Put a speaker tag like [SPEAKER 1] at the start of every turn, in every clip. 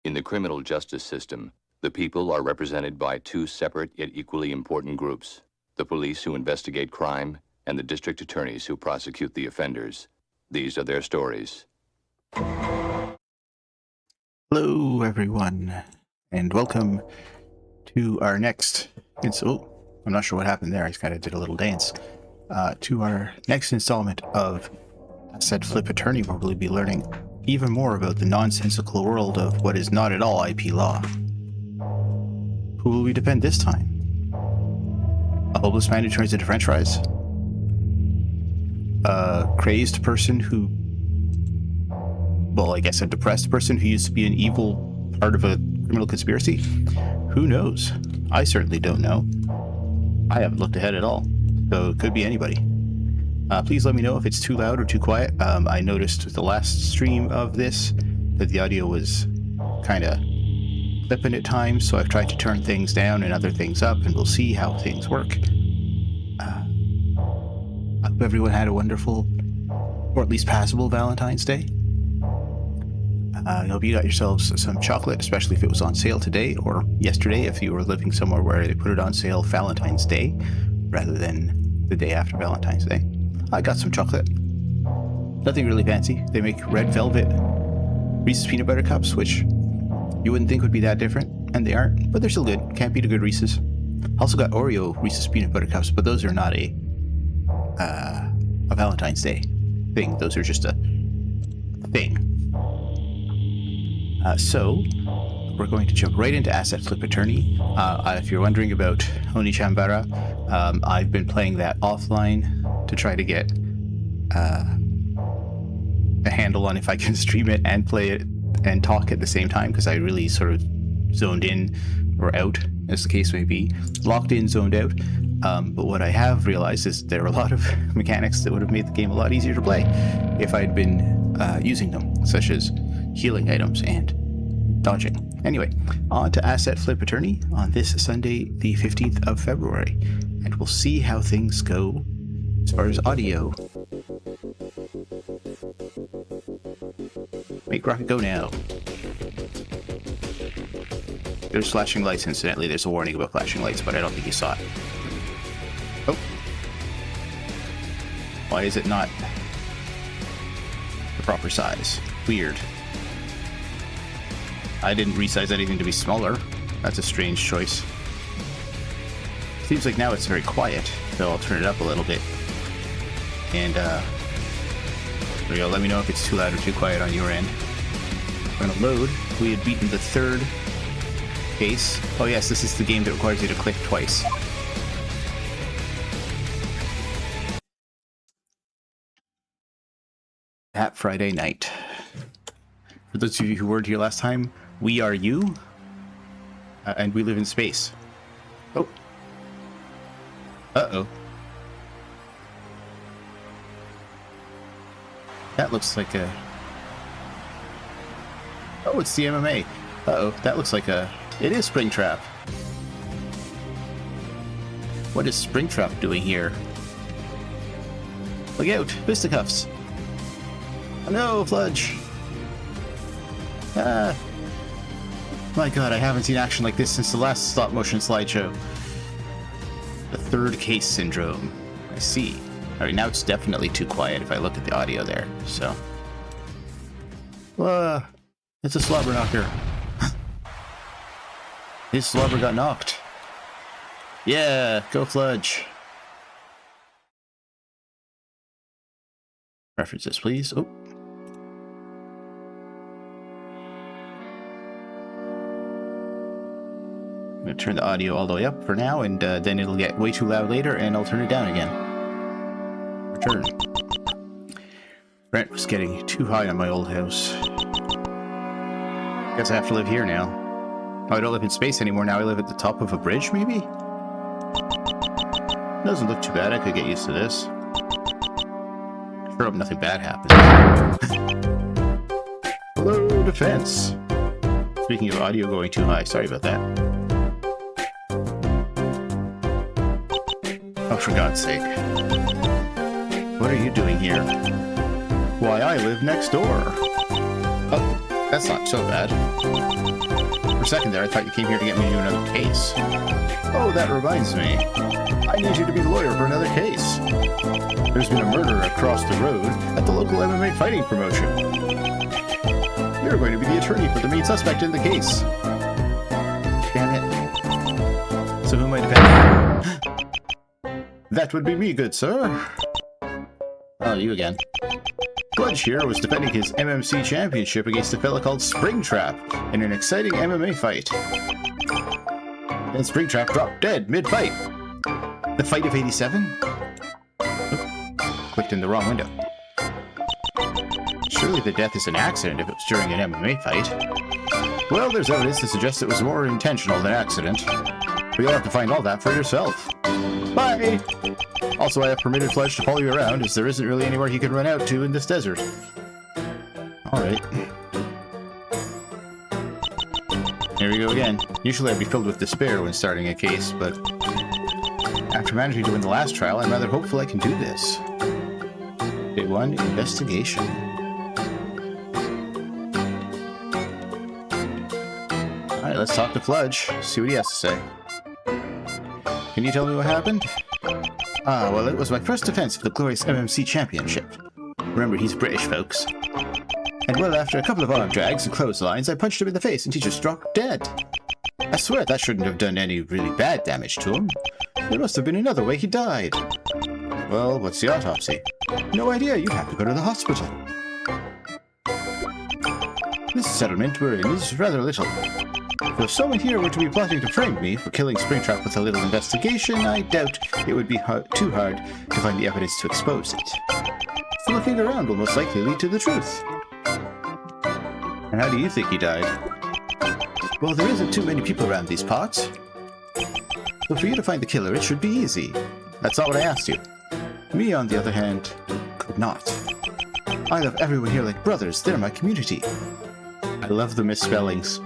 [SPEAKER 1] In the criminal justice system, the people are represented by two separate yet equally important groups: the police who investigate crime and the district attorneys who prosecute the offenders. These are their stories.
[SPEAKER 2] Hello, everyone, and welcome to our next... I'm not sure what happened there. I kind of did a little dance. To our next installment of Assetflip Attorney, where we'll be learning even more about the nonsensical world of what is not at all IP law. Who will we defend this time? A hopeless man who turns into french fries? A crazed person who... well, I guess a depressed person who used to be an evil part of a criminal conspiracy? Who knows? I certainly don't know. I haven't looked ahead at all, so it could be anybody. Please let me know if it's too loud or too quiet. I noticed with the last stream of this that the audio was kind of clipping at times, so I've tried to turn things down and other things up, and we'll see how things work. I hope everyone had a wonderful, or at least passable, Valentine's Day. I hope you got yourselves some chocolate, especially if it was on sale today or yesterday, if you were living somewhere where they put it on sale Valentine's Day rather than the day after Valentine's Day. I got some chocolate. Nothing really fancy. They make red velvet Reese's peanut butter cups, which you wouldn't think would be that different, and they aren't, but they're still good. Can't beat a good Reese's. Also got Oreo Reese's peanut butter cups, but those are not a Valentine's Day thing. Those are just a thing. So, we're going to jump right into Assetflip Attorney. If you're wondering about Oni Chambara, I've been playing that offline to try to get a handle on if I can stream it and play it and talk at the same time, because I really sort of zoned in or out, as the case may be. Locked in, zoned out. But what I have realized is there are a lot of mechanics that would have made the game a lot easier to play if I'd been using them, such as healing items and dodging. Anyway, on to Assetflip Attorney on this Sunday, the 15th of February, and we'll see how things go as far as audio. Make rocket go now. There's flashing lights, incidentally. There's a warning about flashing lights, but I don't think you saw it. Oh. Why is it not the proper size? Weird. I didn't resize anything to be smaller. That's a strange choice. Seems like now it's very quiet, so I'll turn it up a little bit. And, there we go. Let me know if it's too loud or too quiet on your end. We're gonna load. We had beaten the third case. Oh yes, this is the game that requires you to click twice. That Friday night. For those of you who weren't here last time, we are you, and we live in space. Oh. Uh-oh. That looks like a... oh, it's the MMA. Uh-oh, that looks like a... it is Springtrap. What is Springtrap doing here? Look out! Fisticuffs! Oh no, Fludge! Ah! My god, I haven't seen action like this since the last stop-motion slideshow. The third case syndrome. I see. Alright, now it's definitely too quiet if I look at the audio there, so... it's a slobber knocker. His slobber got knocked. Yeah, go Fludge. References, please. Oh. I'm going to turn the audio all the way up for now, and then it'll get way too loud later, and I'll turn it down again. Return. Rent was getting too high on my old house. Guess I have to live here now. Oh, I don't live in space anymore now. I live at the top of a bridge, maybe? Doesn't look too bad. I could get used to this. Sure hope nothing bad happens. Hello, defense. Speaking of audio going too high, sorry about that. Oh, for God's sake. What are you doing here? Why, I live next door. Oh, That's not so bad. For a second there, I thought you came here to get me to do another case. Oh, that reminds me. I need you to be the lawyer for another case. There's been a murder across the road at the local MMA fighting promotion. You're going to be the attorney for the main suspect in the case. Damn it. So who am I defending? That would be me, good sir. Oh, you again. Fudge here was defending his MMC championship against a fella called Springtrap in an exciting MMA fight. Then Springtrap dropped dead mid-fight. The fight of 87? Clicked in the wrong window. Surely the death is an accident if it was during an MMA fight. Well, there's evidence to suggest it was more intentional than accident. But you'll have to find all that for yourself. Bye! Also, I have permitted Fudge to follow you around, as there isn't really anywhere he can run out to in this desert. Alright. Here we go again. Usually I'd be filled with despair when starting a case, but after managing to win the last trial, I'm rather hopeful I can do this. Day 1, investigation. Alright, let's talk to Fudge, see what he has to say. Can you tell me what happened? Well, it was my first defense of the glorious MMC championship. Remember, he's British, folks. And well, after a couple of arm drags and clotheslines, I punched him in the face and he just dropped dead. I swear that shouldn't have done any really bad damage to him. There must have been another way he died. Well, what's the autopsy? No idea, you'd have to go to the hospital. This settlement we're in is rather little. If someone here were to be plotting to frame me for killing Springtrap with a little investigation, I doubt it would be too hard to find the evidence to expose it. So looking around will most likely lead to the truth. And how do you think he died? Well, there isn't too many people around these parts. So for you to find the killer, it should be easy. That's not what I asked you. Me, on the other hand, could not. I love everyone here like brothers. They're my community. I love the misspellings.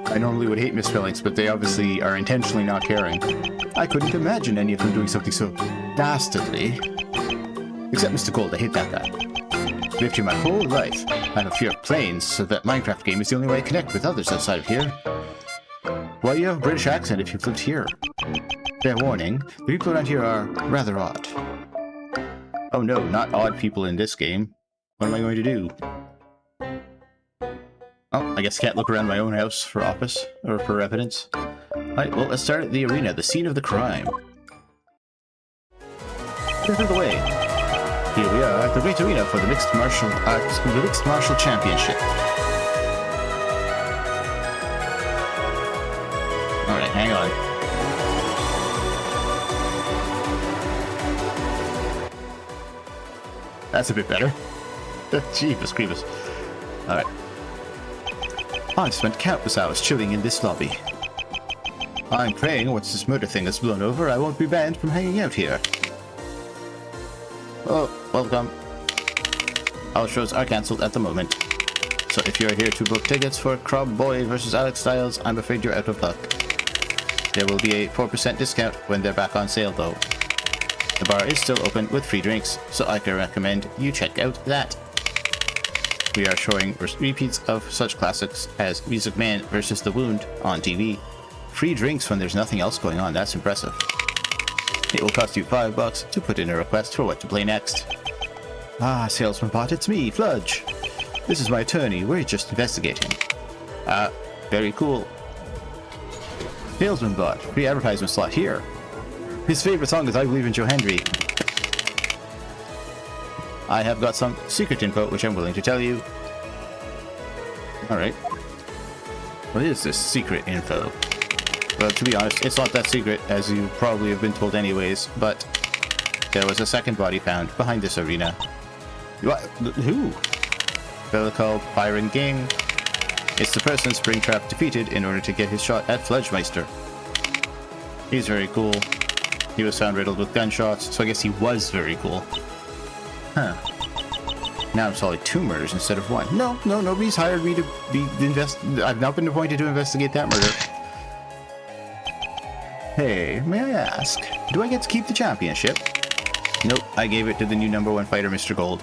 [SPEAKER 2] I normally would hate misspellings, but they obviously are intentionally not caring. I couldn't imagine any of them doing something so dastardly. Except Mr. Gold, I hate that guy. Lived here my whole life. I have a fear of planes, so that Minecraft game is the only way I connect with others outside of here. Why, you have a British accent if you've lived here. Fair warning, the people around here are rather odd. Oh no, not odd people in this game. What am I going to do? Oh, I guess I can't look around my own house for office, or for evidence. Alright, well, let's start at the arena, the scene of the crime. Get out of the way. Here we are at the great arena for the Mixed Martial Championship. Alright, hang on. That's a bit better. Jeepers creepers. Alright. I've spent countless hours chilling in this lobby. I'm praying once this murder thing has blown over, I won't be banned from hanging out here. Oh, welcome. All shows are cancelled at the moment. So if you're here to book tickets for Crob Boy vs Alex Styles, I'm afraid you're out of luck. There will be a 4% discount when they're back on sale though. The bar is still open with free drinks, so I can recommend you check out that. We are showing repeats of such classics as Music Man vs. The Wound on TV. Free drinks when there's nothing else going on, that's impressive. It will cost you $5 to put in a request for what to play next. Ah, salesman bot, it's me, Fudge. This is my attorney, we're just investigating. Very cool. Salesman bot, free advertisement slot here. His favorite song is I Believe in Joe Hendry. I have got some secret info which I'm willing to tell you. Alright. What is this secret info? Well, to be honest, it's not that secret, as you probably have been told anyways, but there was a second body found behind this arena. What? Who? A fellow called Byron Ging. It's the person Springtrap defeated in order to get his shot at Fledgemeister. He's very cool. He was found riddled with gunshots, so I guess he was very cool. Huh. Now I'm solving 2 murders instead of 1. No, nobody's hired me to I've not been appointed to investigate that murder. Hey, may I ask, do I get to keep the championship? Nope, I gave it to the new #1 fighter, Mr. Gold.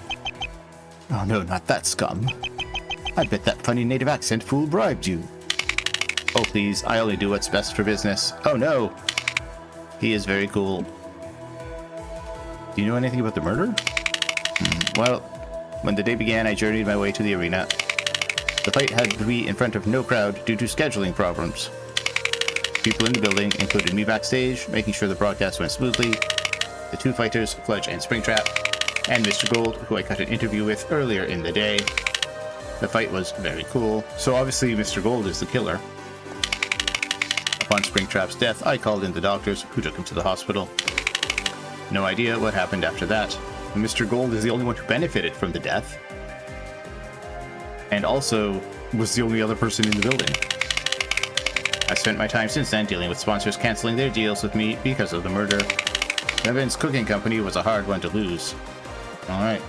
[SPEAKER 2] Oh no, not that scum. I bet that funny native accent fool bribed you. Oh please, I only do what's best for business. Oh no! He is very cool. Do you know anything about the murder? Well, when the day began, I journeyed my way to the arena. The fight had to be in front of no crowd due to scheduling problems. People in the building included me backstage, making sure the broadcast went smoothly, the two fighters, Fudge and Springtrap, and Mr. Gold, who I cut an interview with earlier in the day. The fight was very cool, so obviously Mr. Gold is the killer. Upon Springtrap's death, I called in the doctors, who took him to the hospital. No idea what happened after that. Mr. Gold is the only one who benefited from the death, and also was the only other person in the building. I spent my time since then dealing with sponsors canceling their deals with me because of the murder. Evan's cooking company was a hard one to lose. Alright.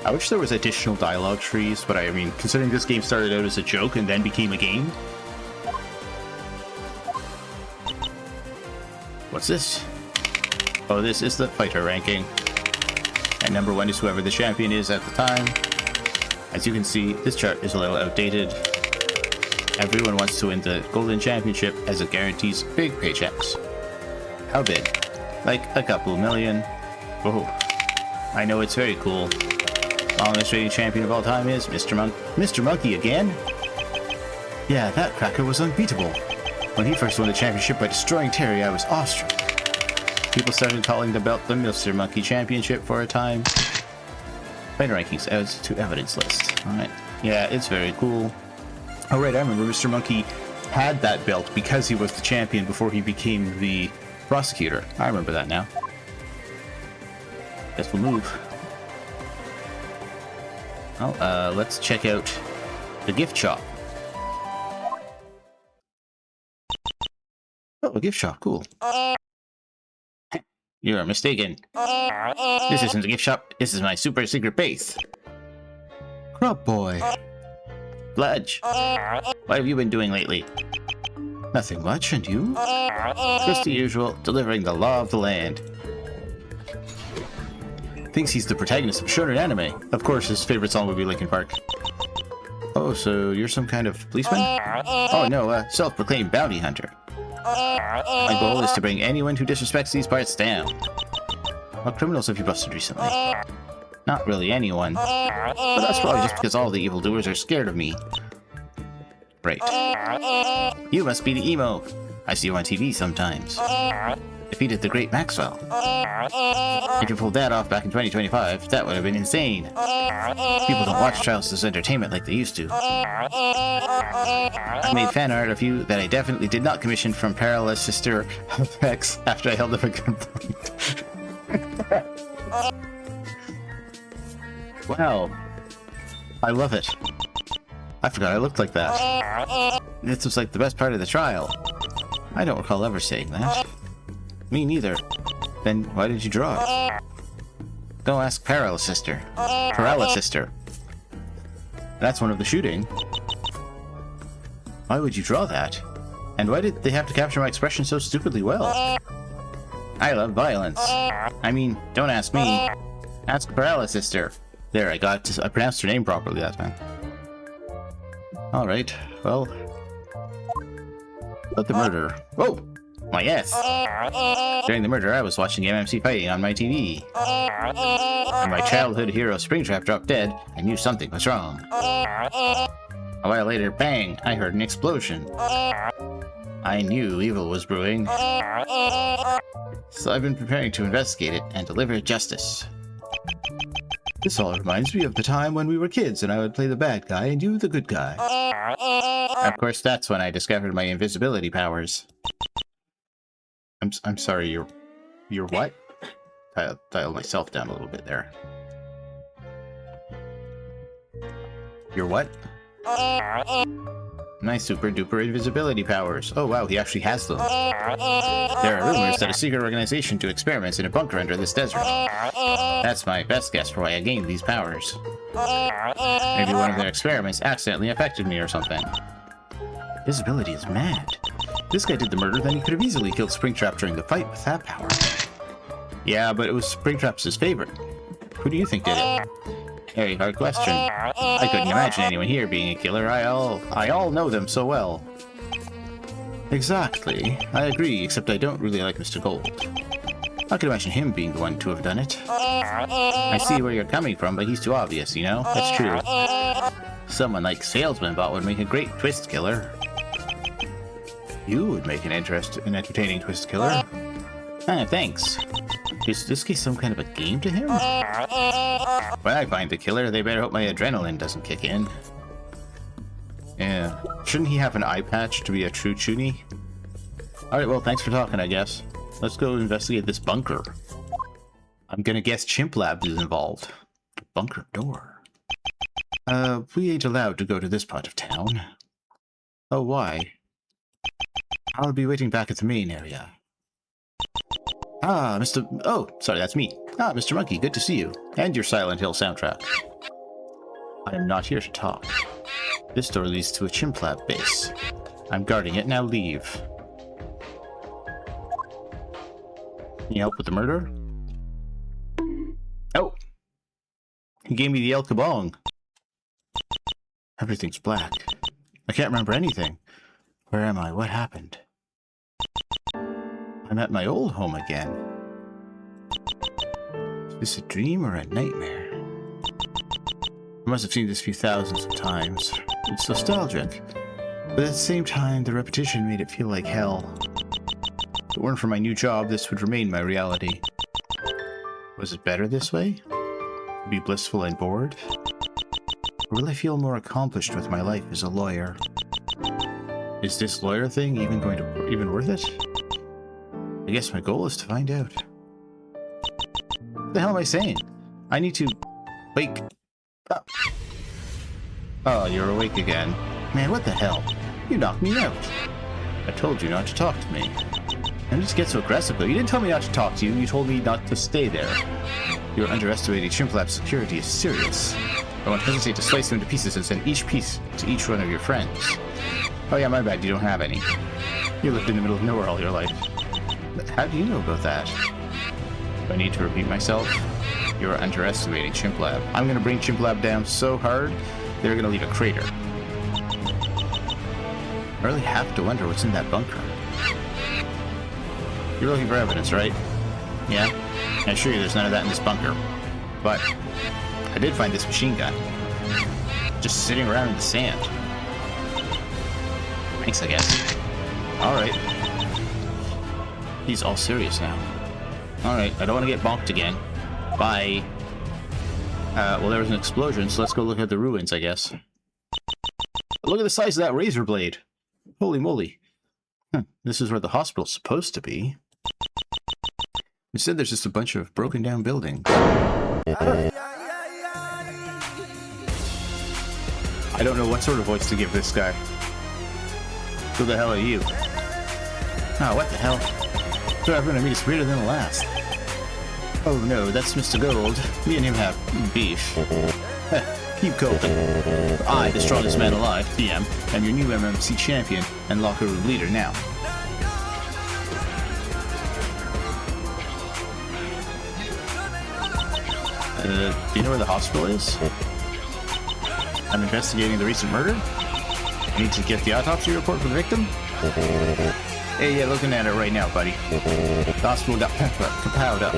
[SPEAKER 2] I wish there was additional dialogue trees, but I mean, considering this game started out as a joke and then became a game. What's this? Oh, this is the fighter ranking. And number 1 is whoever the champion is at the time. As you can see, this chart is a little outdated. Everyone wants to win the Golden Championship as it guarantees big paychecks. How big? Like a couple million. Oh, I know it's very cool. Longest reigning champion of all time is Mr. Monk. Mr. Monkey again? Yeah, that cracker was unbeatable. When he first won the championship by destroying Terry, I was awestruck. People started calling the belt the Mr. Monkey Championship for a time. Fighter rankings adds to evidence list. Alright. Yeah, it's very cool. Oh right, I remember Mr. Monkey had that belt because he was the champion before he became the prosecutor. I remember that now. Guess we'll move. Oh, let's check out the gift shop. Oh, a gift shop, cool. You are mistaken. This isn't a gift shop, this is my super secret base. Crop boy. Fledge. What have you been doing lately? Nothing much, and you? Just the usual, delivering the law of the land. Thinks he's the protagonist of shonen anime. Of course, his favorite song would be Linkin Park. Oh, so you're some kind of policeman? Oh no, self-proclaimed bounty hunter. My goal is to bring anyone who disrespects these parts down. What criminals have you busted recently? Not really anyone. But that's probably just because all the evildoers are scared of me. Right. You must be the emo. I see you on TV sometimes. Defeated the great Maxwell. If you pulled that off back in 2025, that would have been insane. People don't watch trials as entertainment like they used to. I made fan art of you that I definitely did not commission from Parallel's sister X after I held up a gunpoint. Wow. I love it. I forgot I looked like that. This was like the best part of the trial. I don't recall ever saying that. Me neither. Then why did you draw it? Go ask Parallel's sister. Parallel's sister. That's one of the shooting. Why would you draw that? And why did they have to capture my expression so stupidly well? I love violence. I mean, don't ask me. Ask Parallel's sister. There, I pronounced her name properly that time. Alright, well. But the murder. Oh! Why, yes. During the murder, I was watching MMC fighting on my TV. When my childhood hero Springtrap dropped dead, I knew something was wrong. A while later, bang! I heard an explosion. I knew evil was brewing. So I've been preparing to investigate it and deliver justice. This all reminds me of the time when we were kids and I would play the bad guy and you the good guy. Of course, that's when I discovered my invisibility powers. I'm sorry, you're what? Dial myself down a little bit there. You're what? My super duper invisibility powers. Oh wow, he actually has them. There are rumors that a secret organization do experiments in a bunker under this desert. That's my best guess for why I gained these powers. Maybe one of their experiments accidentally affected me or something. Visibility is mad. This guy did the murder, then he could have easily killed Springtrap during the fight with that power. Yeah, but it was Springtrap's his favorite. Who do you think did it? Very hard question. I couldn't imagine anyone here being a killer. I all know them so well. Exactly. I agree, except I don't really like Mr. Gold. I could imagine him being the one to have done it. I see where you're coming from, but he's too obvious, you know? That's true. Someone like Salesman Bot would make a great twist killer. You would make an entertaining twist killer. Ah, thanks. Is this case some kind of a game to him? When I find the killer, they better hope my adrenaline doesn't kick in. Yeah. Shouldn't he have an eye patch to be a true Chuny? Alright, well, thanks for talking, I guess. Let's go investigate this bunker. I'm gonna guess Chimp Labs is involved. Bunker door. We ain't allowed to go to this part of town. Oh, why? I'll be waiting back at the main area. Ah, Mr. Oh, sorry, that's me. Ah, Mr. Monkey, good to see you. And your Silent Hill soundtrack. I am not here to talk. This door leads to a Chimp Lab base. I'm guarding it, now leave. Any help with the murder? Oh! He gave me the El Kabong. Everything's black. I can't remember anything. Where am I? What happened? I'm at my old home again. Is this a dream or a nightmare? I must have seen this few thousands of times. It's nostalgic, but at the same time, the repetition made it feel like hell. If it weren't for my new job, this would remain my reality. Was it better this way? To be blissful and bored? Or will I feel more accomplished with my life as a lawyer? Is this lawyer thing even worth it? I guess my goal is to find out. What the hell am I saying? I need to wake up. Oh, you're awake again. Man, what the hell? You knocked me out. I told you not to talk to me. And just get so aggressive though. You didn't tell me not to talk to you, you told me not to stay there. Your underestimating Chimp Lab security is serious. I won't hesitate to slice you into pieces and send each piece to each one of your friends. Oh yeah, my bad, you don't have any. You lived in the middle of nowhere all your life. But how do you know about that? Do I need to repeat myself? You're underestimating Chimp Lab. I'm gonna bring Chimp Lab down so hard, they're gonna leave a crater. I really have to wonder what's in that bunker. You're looking for evidence, right? Yeah? I assure you there's none of that in this bunker. But I did find this machine gun. Just sitting around in the sand. Thanks, I guess. Alright. He's all serious now. Alright, I don't want to get bonked again. Bye. Well, there was an explosion, so let's go look at the ruins, I guess. Look at the size of that razor blade. Holy moly. This is where the hospital's supposed to be. Instead, there's just a bunch of broken down buildings. I don't know what sort of voice to give this guy. Who the hell are you? Oh, what the hell? So everyone I meet is weirder than the last. Oh no, that's Mr. Gold. Me and him have beef. Keep coping. I, the strongest man alive, TM, am your new MMC champion and locker room leader now. Do you know where the hospital is? I'm investigating the recent murder. I need to get the autopsy report for the victim. Hey, yeah, looking at it right now, buddy. The hospital got kapowed up.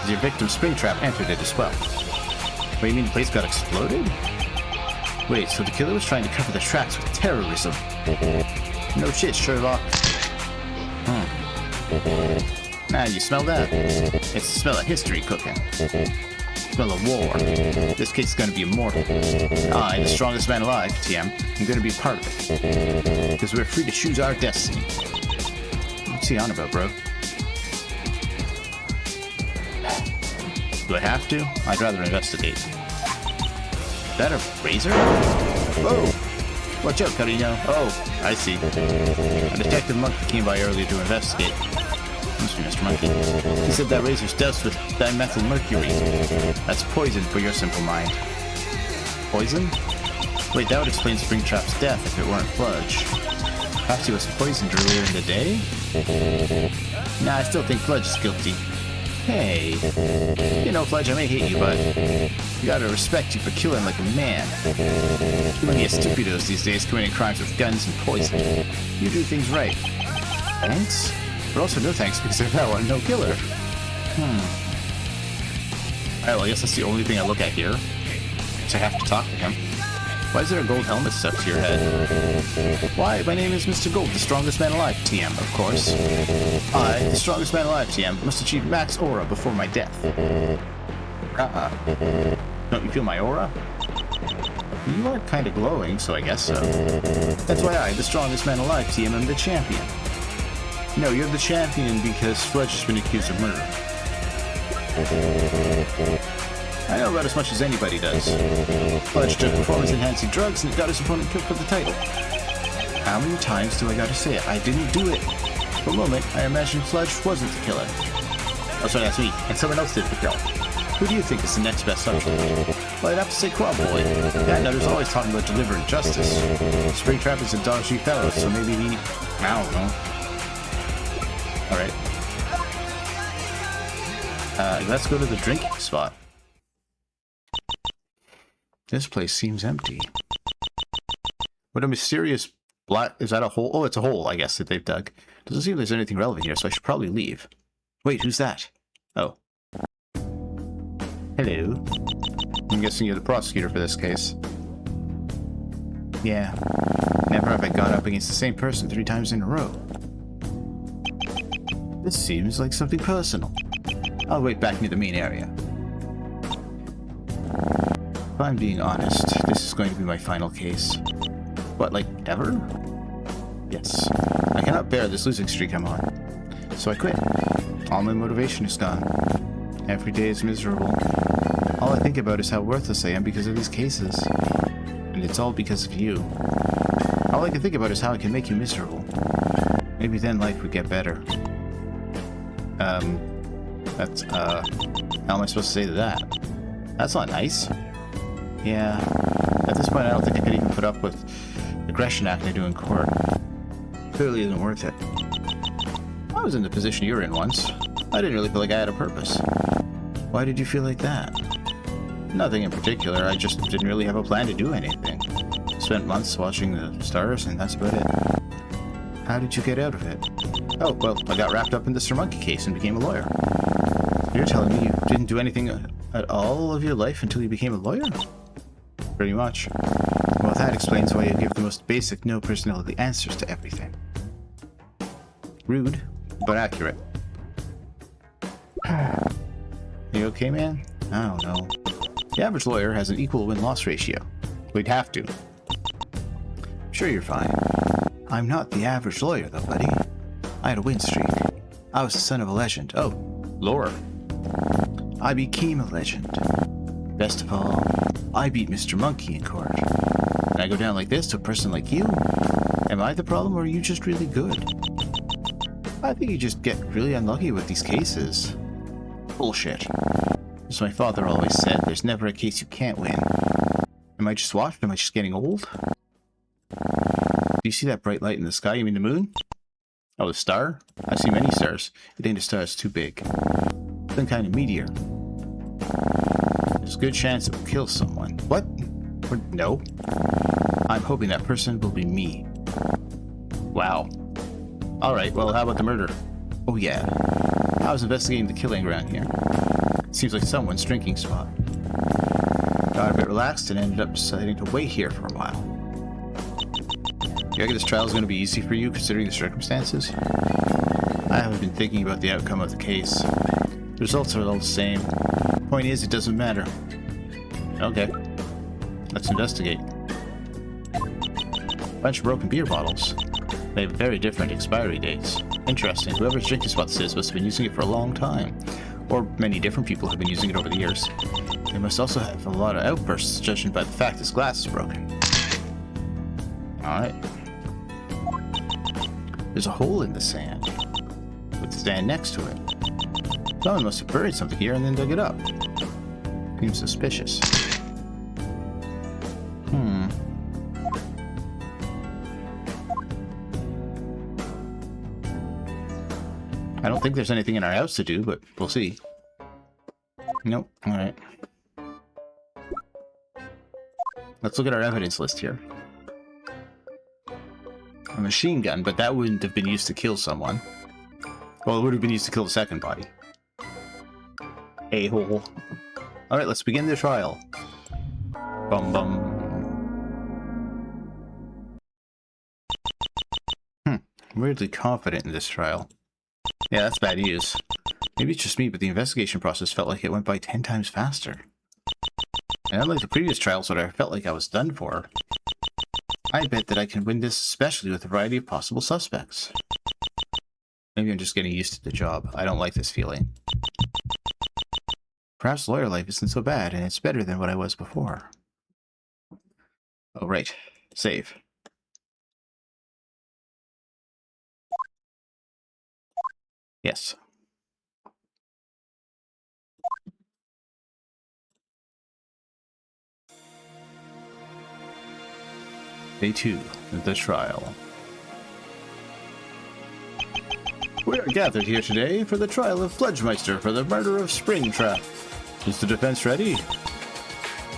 [SPEAKER 2] Your victim's spring trap entered it as well. What, you mean the place got exploded? Wait, so the killer was trying to cover the tracks with terrorism? No shit, Sherlock. Nah, you smell that? It's the smell of history cooking. Smell of war. This case is gonna be immortal. I, the strongest man alive, TM, I'm gonna be part of it. Because we're free to choose our destiny. What's he on about, bro? Do I have to? I'd rather investigate. Is that a razor? Whoa! Watch out, Carino. Oh, I see. A Detective Monkey came by earlier to investigate. Mr. Monkey. He said that razor's doused with dimethyl mercury. That's poison for your simple mind. Poison? Wait, that would explain Springtrap's death if it weren't Fludge. Perhaps he was poisoned earlier in the day? Nah, I still think Fludge is guilty. Hey, you know, Fledge, I may hate you, but you gotta respect you for killing like a man. Too many stupidos these days committing crimes with guns and poison. You do things right. Thanks? But also no thanks because of that one, no killer. Alright, well I guess that's the only thing I look at here. So I have to talk to him. Why is there a gold helmet stuck to your head? Why, my name is Mr. Gold, the strongest man alive, TM, of course. I, the strongest man alive, TM, must achieve max aura before my death. Don't you feel my aura? You are kind of glowing, so I guess so. That's why I, the strongest man alive, TM, am the champion. No, you're the champion because Fledge has been accused of murder. I know about as much as anybody does. Fledge took performance-enhancing drugs and it got his opponent killed for the title. How many times do I gotta say it? I didn't do it. For a moment, I imagined Fledge wasn't the killer. Oh, sorry, that's me. And someone else did the kill. Who do you think is the next best subject? Well, I'd have to say Boy. That nutter's always talking about delivering justice. Springtrap is a dodgy fellow, so maybe he... I don't know. Alright. Let's go to the drinking spot. This place seems empty. What a mysterious black... Is that a hole? Oh, it's a hole, I guess, that they've dug. Doesn't seem there's anything relevant here, so I should probably leave. Wait, who's that? Oh. Hello. I'm guessing you're the prosecutor for this case. Yeah. Never have I gone up against the same person 3 times in a row. This seems like something personal. I'll wait back near the main area. If I'm being honest, this is going to be my final case. What, like, ever? Yes. I cannot bear this losing streak I'm on. So I quit. All my motivation is gone. Every day is miserable. All I think about is how worthless I am because of these cases. And it's all because of you. All I can think about is how I can make you miserable. Maybe then life would get better. How am I supposed to say to that? That's not nice. Yeah. At this point, I don't think I could even put up with aggression acting I do in court. Clearly isn't worth it. I was in the position you were in once. I didn't really feel like I had a purpose. Why did you feel like that? Nothing in particular. I just didn't really have a plan to do anything. Spent months watching the stars, and that's about it. How did you get out of it? Oh, well, I got wrapped up in the Sir Monkey case and became a lawyer. You're telling me you didn't do anything at all of your life until you became a lawyer? Pretty much. Well, that explains why you give the most basic, no-personality answers to everything. Rude, but accurate. You okay, man? I don't know. The average lawyer has an equal win-loss ratio. We'd have to. Sure, you're fine. I'm not the average lawyer, though, buddy. I had a win streak. I was the son of a legend. Oh, lore. I became a legend. Best of all, I beat Mr. Monkey in court. Can I go down like this to a person like you? Am I the problem, or are you just really good? I think you just get really unlucky with these cases. Bullshit. As my father always said, there's never a case you can't win. Am I just washed? Am I just getting old? Do you see that bright light in the sky? You mean the moon? Oh, the star? I see many stars. It ain't a star, it's too big. Some kind of meteor. There's a good chance it will kill someone. What? Or no. I'm hoping that person will be me. Wow. Alright, well, how about the murder? Oh yeah. I was investigating the killing around here. Seems like someone's drinking spot. Got a bit relaxed and ended up deciding to wait here for a while. You reckon this trial is going to be easy for you, considering the circumstances? I haven't been thinking about the outcome of the case. The results are all the same. Point is, it doesn't matter. Okay. Let's investigate. Bunch of broken beer bottles. They have very different expiry dates. Interesting. Whoever's drinking spot this is must have been using it for a long time. Or many different people have been using it over the years. They must also have a lot of outbursts, judging by the fact this glass is broken. Alright. There's a hole in the sand, with the sand next to it. Someone must have buried something here and then dug it up. Seems suspicious. I don't think there's anything in our house to do, but we'll see. Nope. Alright. Let's look at our evidence list here. A machine gun, but that wouldn't have been used to kill someone. Well, it would have been used to kill the second body. A-hole. Alright, let's begin the trial. Bum bum. I'm weirdly confident in this trial. Yeah, that's bad news. Maybe it's just me, but the investigation process felt like it went by 10 times faster. And unlike the previous trials where I felt like I was done for, I bet that I can win this, especially with a variety of possible suspects. Maybe I'm just getting used to the job. I don't like this feeling. Perhaps lawyer life isn't so bad, and it's better than what I was before. Oh, right. Save. Yes. Day 2, the trial. We are gathered here today for the trial of Fledgemeister for the murder of Springtrap. Is the defense ready?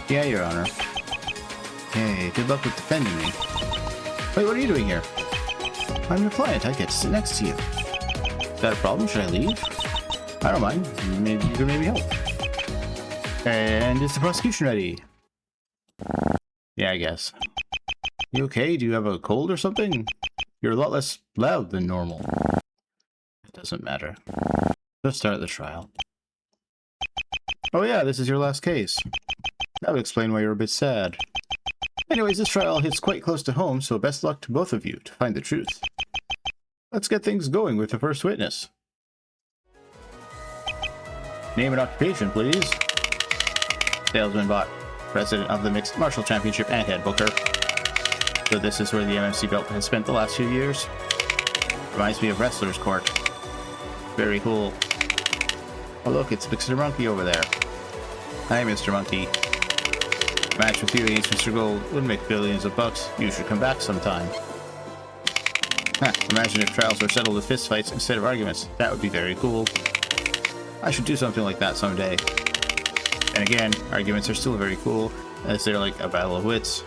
[SPEAKER 2] Yeah, Your Honor. Hey, good luck with defending me. Wait, what are you doing here? I'm your client. I get to sit next to you. Is that a problem? Should I leave? I don't mind. Maybe you can maybe help. And is the prosecution ready? Yeah, I guess. You okay? Do you have a cold or something? You're a lot less loud than normal. It doesn't matter. Let's start the trial. Oh yeah, this is your last case. That would explain why you're a bit sad. Anyways, this trial hits quite close to home, so best luck to both of you to find the truth. Let's get things going with the first witness. Name and occupation, please. Salesman Bot, president of the Mixed Martial Championship and head booker. So this is where the MMC belt has spent the last few years. Reminds me of Wrestler's Court. Very cool. Oh look, it's Mr. Monkey over there. Hi, Mr. Monkey. Match with you against Mr. Gold would make billions of bucks. You should come back sometime. Imagine if trials were settled with fistfights instead of arguments. That would be very cool. I should do something like that someday. And again, arguments are still very cool, as they're like a battle of wits.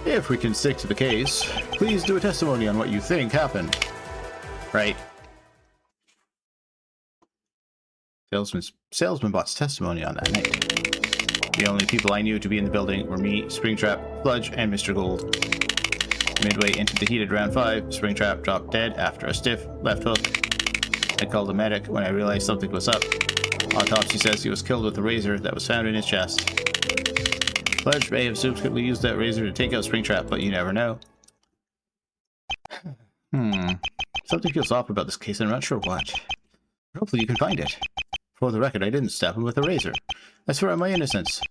[SPEAKER 2] If we can stick to the case, please do a testimony on what you think happened. Right. Salesman Bot's testimony on that night. The only people I knew to be in the building were me, Springtrap, Fludge, and Mr. Gold. Midway into the heated round 5, Springtrap dropped dead after a stiff left hook. I called a medic when I realized something was up. Autopsy says he was killed with a razor that was found in his chest. Fludge may have subsequently used that razor to take out Springtrap, but you never know. Something feels off about this case, and I'm not sure what. Hopefully you can find it. For the record, I didn't stab him with a razor. I swear on my innocence.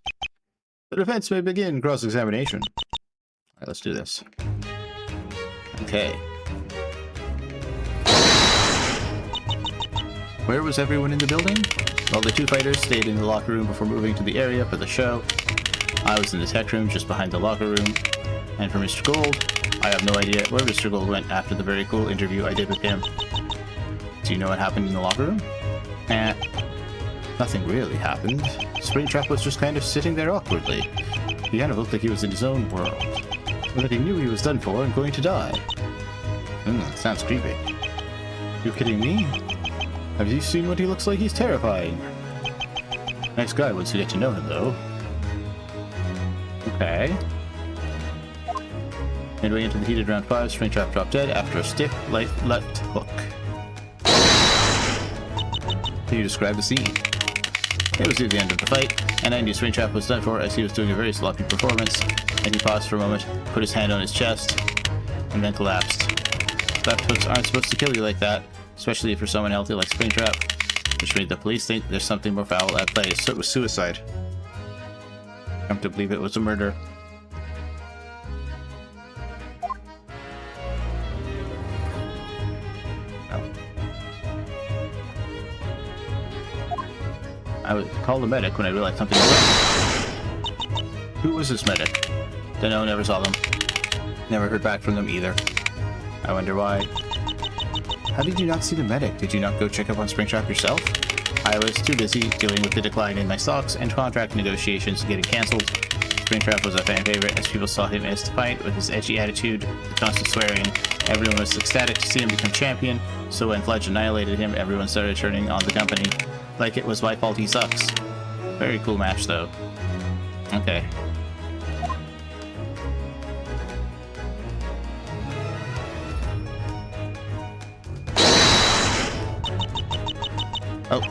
[SPEAKER 2] The defense may begin cross-examination. Alright, let's do this. Okay. Where was everyone in the building? Well, the two fighters stayed in the locker room before moving to the area for the show. I was in the tech room just behind the locker room. And for Mr. Gold, I have no idea where Mr. Gold went after the very cool interview I did with him. Do you know what happened in the locker room? Nothing really happened. Springtrap was just kind of sitting there awkwardly. He kind of looked like he was in his own world. Or that he knew he was done for and going to die. Sounds creepy. You kidding me? Have you seen what he looks like? He's terrifying. Nice guy once you get to know him, though. Okay. Midway into the heated round 5, Springtrap dropped dead after a stiff left hook. Can you describe the scene? It was near the end of the fight, and I knew Springtrap was done for as he was doing a very sloppy performance, and he paused for a moment, put his hand on his chest, and then collapsed. Left hooks aren't supposed to kill you like that, especially if you're someone healthy like Springtrap, which made the police think there's something more foul at play, so it was suicide. Come to believe it was a murder. I called the medic when I realized something was up. Who was this medic? Dunno, never saw them. Never heard back from them either. I wonder why. How did you not see the medic? Did you not go check up on Springtrap yourself? I was too busy dealing with the decline in my stocks and contract negotiations getting cancelled. Springtrap was a fan favorite as people saw him as defiant with his edgy attitude, the constant swearing. Everyone was ecstatic to see him become champion, so when Fledge annihilated him, everyone started turning on the company like it was my fault he sucks. Very cool match, though. Okay. Oh,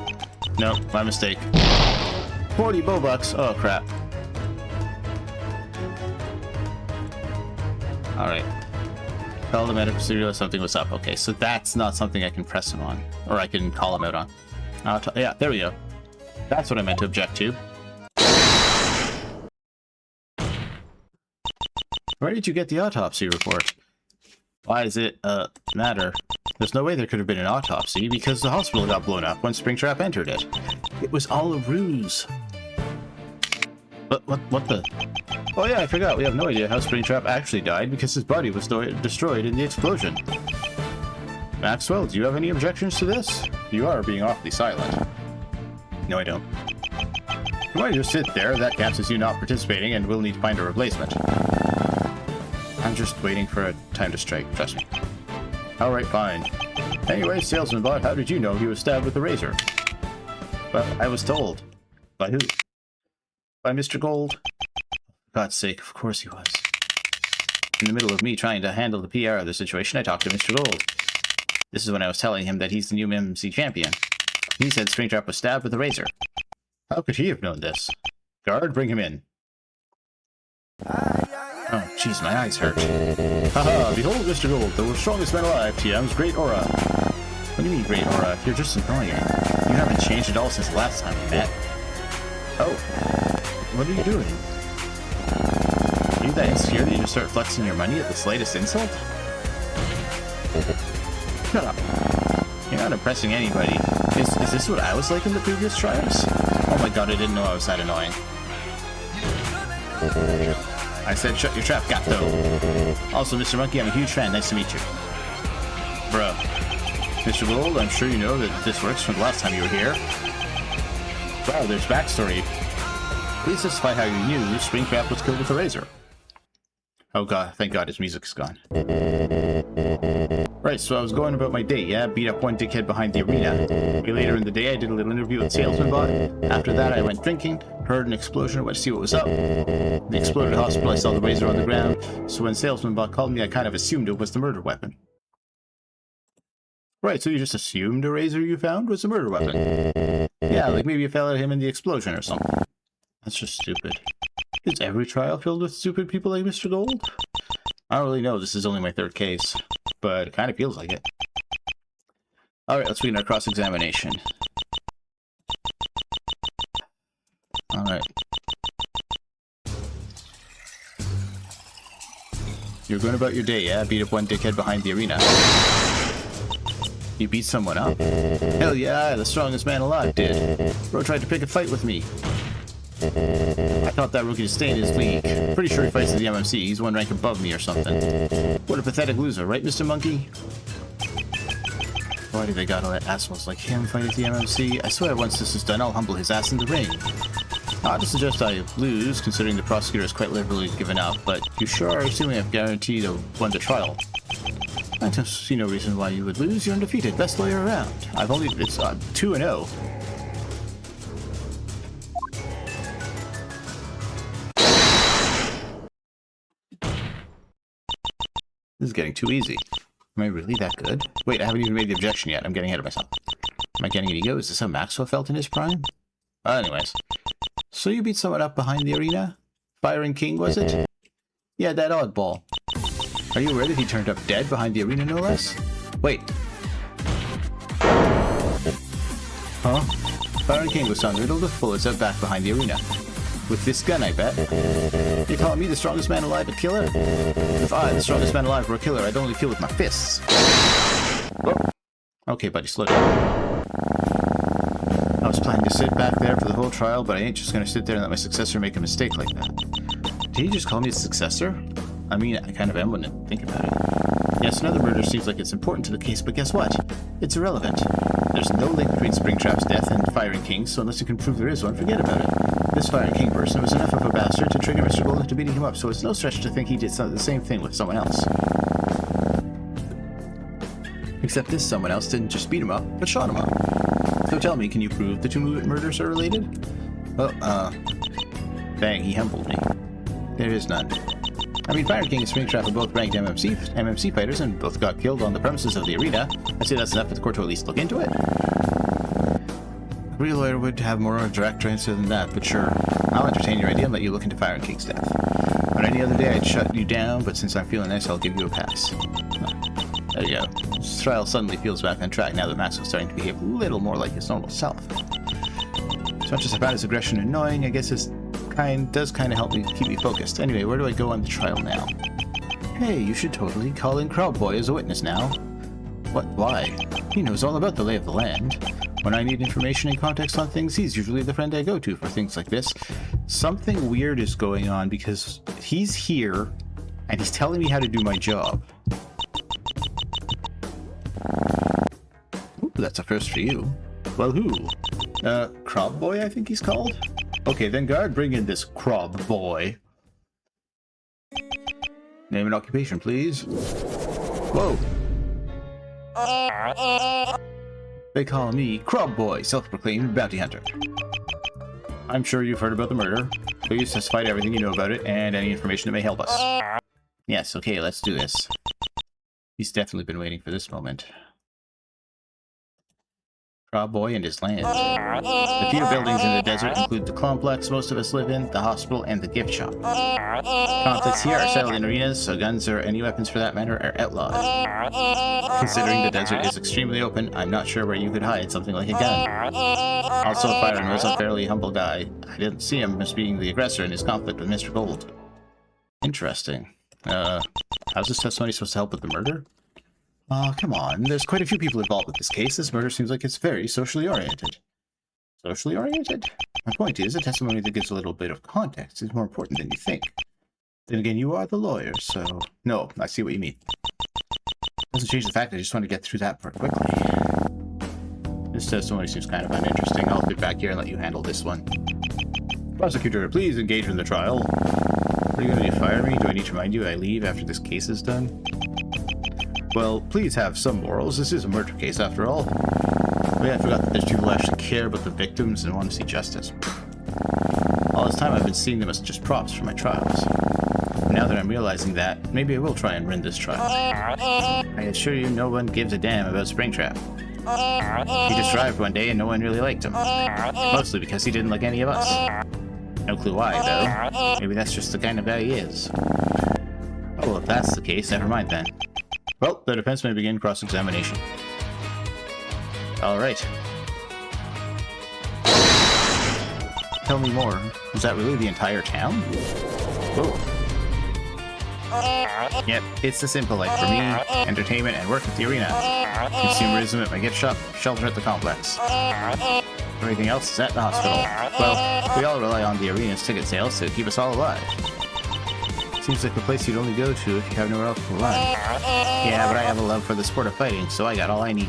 [SPEAKER 2] no, my mistake. 40 Bobucks. Oh, crap. Alright. Tell the medical studio something was up. Okay, so that's not something I can press him on. Or I can call him out on. Yeah, there we go. That's what I meant to object to. Where did you get the autopsy report? Why does it, matter? There's no way there could have been an autopsy because the hospital got blown up when Springtrap entered it. It was all a ruse. What the? Oh yeah, I forgot. We have no idea how Springtrap actually died because his body was destroyed in the explosion. Maxwell, do you have any objections to this? You are being awfully silent. No, I don't. You might just sit there. That counts as you not participating, and we'll need to find a replacement. I'm just waiting for a time to strike, trust me. Alright, fine. Anyway, Salesman Bot, how did you know he was stabbed with a razor? Well, I was told. By who? By Mr. Gold? For God's sake, of course he was. In the middle of me trying to handle the PR of the situation, I talked to Mr. Gold. This is when I was telling him that he's the new MC champion. He said Springtrap was stabbed with a razor. How could he have known this? Guard, bring him in. Oh, jeez, my eyes hurt. Haha, behold Mr. Gold, the strongest man alive, TM's great aura. What do you mean great aura? You're just annoying. You haven't changed at all since the last time we met. Oh, what are you doing? Are you that insecure that you just start flexing your money at the slightest insult? Shut up. You're not impressing anybody. Is this what I was like in the previous trials? Oh my god, I didn't know I was that annoying. I said shut your trap, gato. Also, Mr. Monkey, I'm a huge fan. Nice to meet you. Bruh. Mr. Gold, I'm sure you know that this works from the last time you were here. Wow, there's backstory. Please justify how you knew Springtrap was killed with a razor. Oh god, thank god his music's gone. Right, so I was going about my day, yeah? Beat up one dickhead behind the arena. Way later in the day, I did a little interview with Salesman Bot. After that, I went drinking, heard an explosion, went to see what was up. The exploded hospital, I saw the razor on the ground, so when Salesman Bot called me, I kind of assumed it was the murder weapon. Right, so you just assumed a razor you found was a murder weapon? Yeah, like maybe it fell at him in the explosion or something. That's just stupid. Is every trial filled with stupid people like Mr. Gold? I don't really know, this is only my third case, but it kind of feels like it. Alright, let's begin our cross-examination. Alright. You're going about your day, yeah? Beat up one dickhead behind the arena. You beat someone up? Hell yeah, the strongest man alive did. Bro tried to pick a fight with me. I thought that rookie to stay in his league. Pretty sure he fights in the MMC. He's one rank above me or something. What a pathetic loser, right, Mr. Monkey? Why do they gotta let assholes like him fight at the MMC? I swear once this is done, I'll humble his ass in the ring. Not to suggest I lose, considering the prosecutor is quite liberally given up, but you sure are assuming I've guaranteed to win the trial. I don't see no reason why you would lose. You're undefeated. Best lawyer around. It's 2-0. This is getting too easy. Am I really that good? Wait, I haven't even made the objection yet. I'm getting ahead of myself. Am I getting an ego? Is this how Maxwell felt in his prime? Anyways. So you beat someone up behind the arena? Firing King, was it? Yeah, that oddball. Are you aware that he turned up dead behind the arena, no less? Wait. Huh? Firing King was found riddled with bullets out back behind the arena. With this gun, I bet. You're calling me the strongest man alive a killer? If I, the strongest man alive, were a killer, I'd only kill with my fists. Oh. Okay, buddy, slow down. I was planning to sit back there for the whole trial, but I ain't just gonna sit there and let my successor make a mistake like that. Did he just call me his successor? I mean, I kind of am when I think about it. Yes, another murder seems like it's important to the case, but guess what? It's irrelevant. There's no link between Springtrap's death and Firing King, so unless you can prove there is one, forget about it. This Firing King person was enough of a bastard to trigger Mr. Gold into beating him up, so it's no stretch to think he did the same thing with someone else. Except this someone else didn't just beat him up, but shot him up. So tell me, can you prove the two murders are related? Well, bang, he humbled me. There is none. I mean, Fire King and Springtrap are both ranked MMC fighters and both got killed on the premises of the arena. I'd say that's enough for the court to at least look into it. A real lawyer would have more of a direct answer than that, but sure. I'll entertain your idea and let you look into Fire King's death. On any other day, I'd shut you down, but since I'm feeling nice, I'll give you a pass. There you go. This trial suddenly feels back on track now that Max is starting to behave a little more like his normal self. As much as I found his aggression annoying, I guess his does kind of help me keep me focused. Anyway, where do I go on the trial now? Hey, you should totally call in Crowboy as a witness now. What? Why? He knows all about the lay of the land. When I need information and context on things, he's usually the friend I go to for things like this. Something weird is going on because he's here and he's telling me how to do my job. Ooh, that's a first for you. Well, who? Crob Boy, I think he's called? Okay, then guard, bring in this Crob Boy. Name and occupation, please. Whoa. They call me Crob Boy, self-proclaimed bounty hunter. I'm sure you've heard about the murder. Please testify to everything you know about it and any information that may help us. Yes, okay, let's do this. He's definitely been waiting for this moment. Crob Boy and his land. The few buildings in the desert include the complex most of us live in, the hospital, and the gift shop. Conflicts here are settled in arenas, so guns or any weapons for that matter are outlawed. Considering the desert is extremely open, I'm not sure where you could hide something like a gun. Also, Byron was a fairly humble guy. I didn't see him as being the aggressor in his conflict with Mr. Gold. Interesting. How's this testimony supposed to help with the murder? Oh, come on. There's quite a few people involved with this case. This murder seems like it's very socially oriented. Socially oriented? My point is, a testimony that gives a little bit of context is more important than you think. Then again, you are the lawyer, so... No, I see what you mean. Doesn't change the fact I just want to get through that part quickly. This testimony seems kind of uninteresting. I'll sit back here and let you handle this one. Prosecutor, please engage in the trial. Are you going to fire me? Do I need to remind you I leave after this case is done? Well, please have some morals. This is a murder case, after all. Oh yeah, I forgot that there's people who actually care about the victims and want to see justice. All this time I've been seeing them as just props for my trials. Now that I'm realizing that, maybe I will try and win this trial. I assure you no one gives a damn about Springtrap. He just arrived one day and no one really liked him. Mostly because he didn't like any of us. No clue why, though. Maybe that's just the kind of guy he is. Oh, well, if that's the case, never mind then. Well, the defense may begin cross-examination. Alright. Tell me more. Was that really the entire town? Whoa. Yep, it's the simple life for me. Entertainment and work at the arena. Consumerism at my gift shop, shelter at the complex. Everything else is at the hospital. Well, we all rely on the arena's ticket sales to keep us all alive. Seems like the place you'd only go to if you have nowhere else to run. Yeah, but I have a love for the sport of fighting, so I got all I need.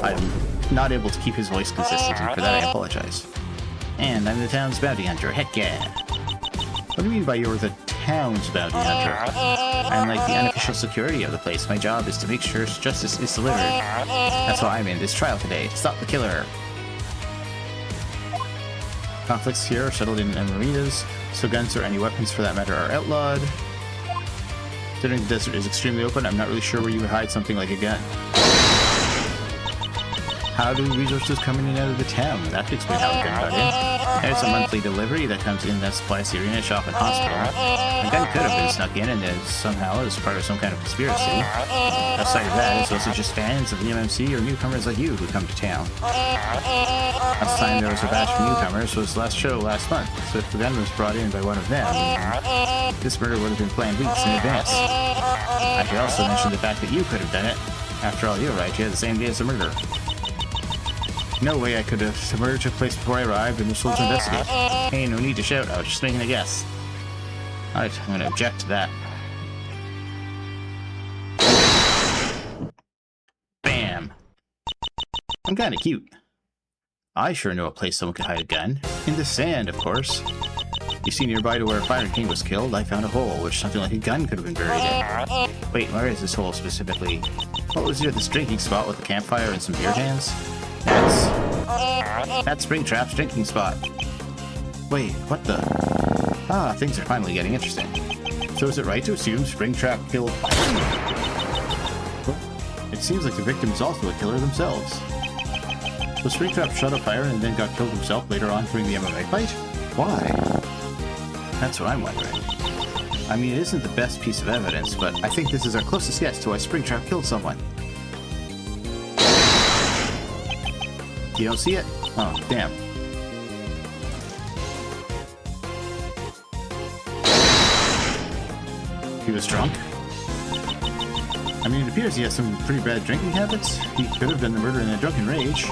[SPEAKER 2] I'm not able to keep his voice consistent, and for that I apologize. And I'm the town's bounty hunter, heck yeah. What do you mean by you're the town's bounty hunter? I'm like the unofficial security of the place. My job is to make sure justice is delivered. That's why I'm in this trial today, to stop the killer. Conflicts here are settled in arenas, so guns or any weapons for that matter are outlawed. Considering the desert is extremely open, I'm not really sure where you would hide something like a gun. How do resources come in and out of the town? That could explain how a gun got in. There's a monthly delivery that comes in that supplies the arena, shop, and hospital. A gun could have been snuck in and then somehow as part of some kind of conspiracy. Outside of that, it's mostly just fans of the MMC or newcomers like you who come to town. Last time there was a batch of newcomers was last show last month, so if the gun was brought in by one of them, this murder would have been planned weeks in advance. I should also mention the fact that you could have done it. After all, you arrived here the same day as the murder. No way I could have. The murder took place before I arrived and was told to investigate. Hey, no need to shout, I was just making a guess. Alright, I'm gonna object to that. kind of cute. I sure know a place someone could hide a gun. In the sand, of course. You see, nearby to where Fire King was killed, I found a hole, which something like a gun could have been buried in. Wait, where is this hole specifically? What was near this drinking spot with a campfire and some beer cans? That's Springtrap's drinking spot. Wait, what the? Ah, things are finally getting interesting. So is it right to assume Springtrap killed... It seems like the victim is also a killer themselves. So Springtrap shot a fire and then got killed himself later on during the MMA fight? Why? That's what I'm wondering. I mean, it isn't the best piece of evidence, but I think this is our closest guess to why Springtrap killed someone. You don't see it? Oh, damn. He was drunk? I mean, it appears he has some pretty bad drinking habits. He could have done the murder in a drunken rage.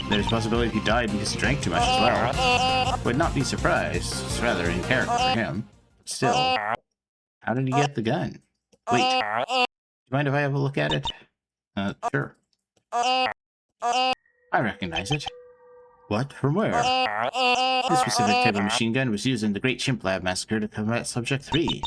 [SPEAKER 2] There's a possibility he died because he drank too much as well. Would not be surprised. It's rather in character for him. But still, how did he get the gun? Wait, do you mind if I have a look at it? Sure. I recognize it. What? From where? This specific type of machine gun was used in the Great Chimp Lab Massacre to combat Subject 3.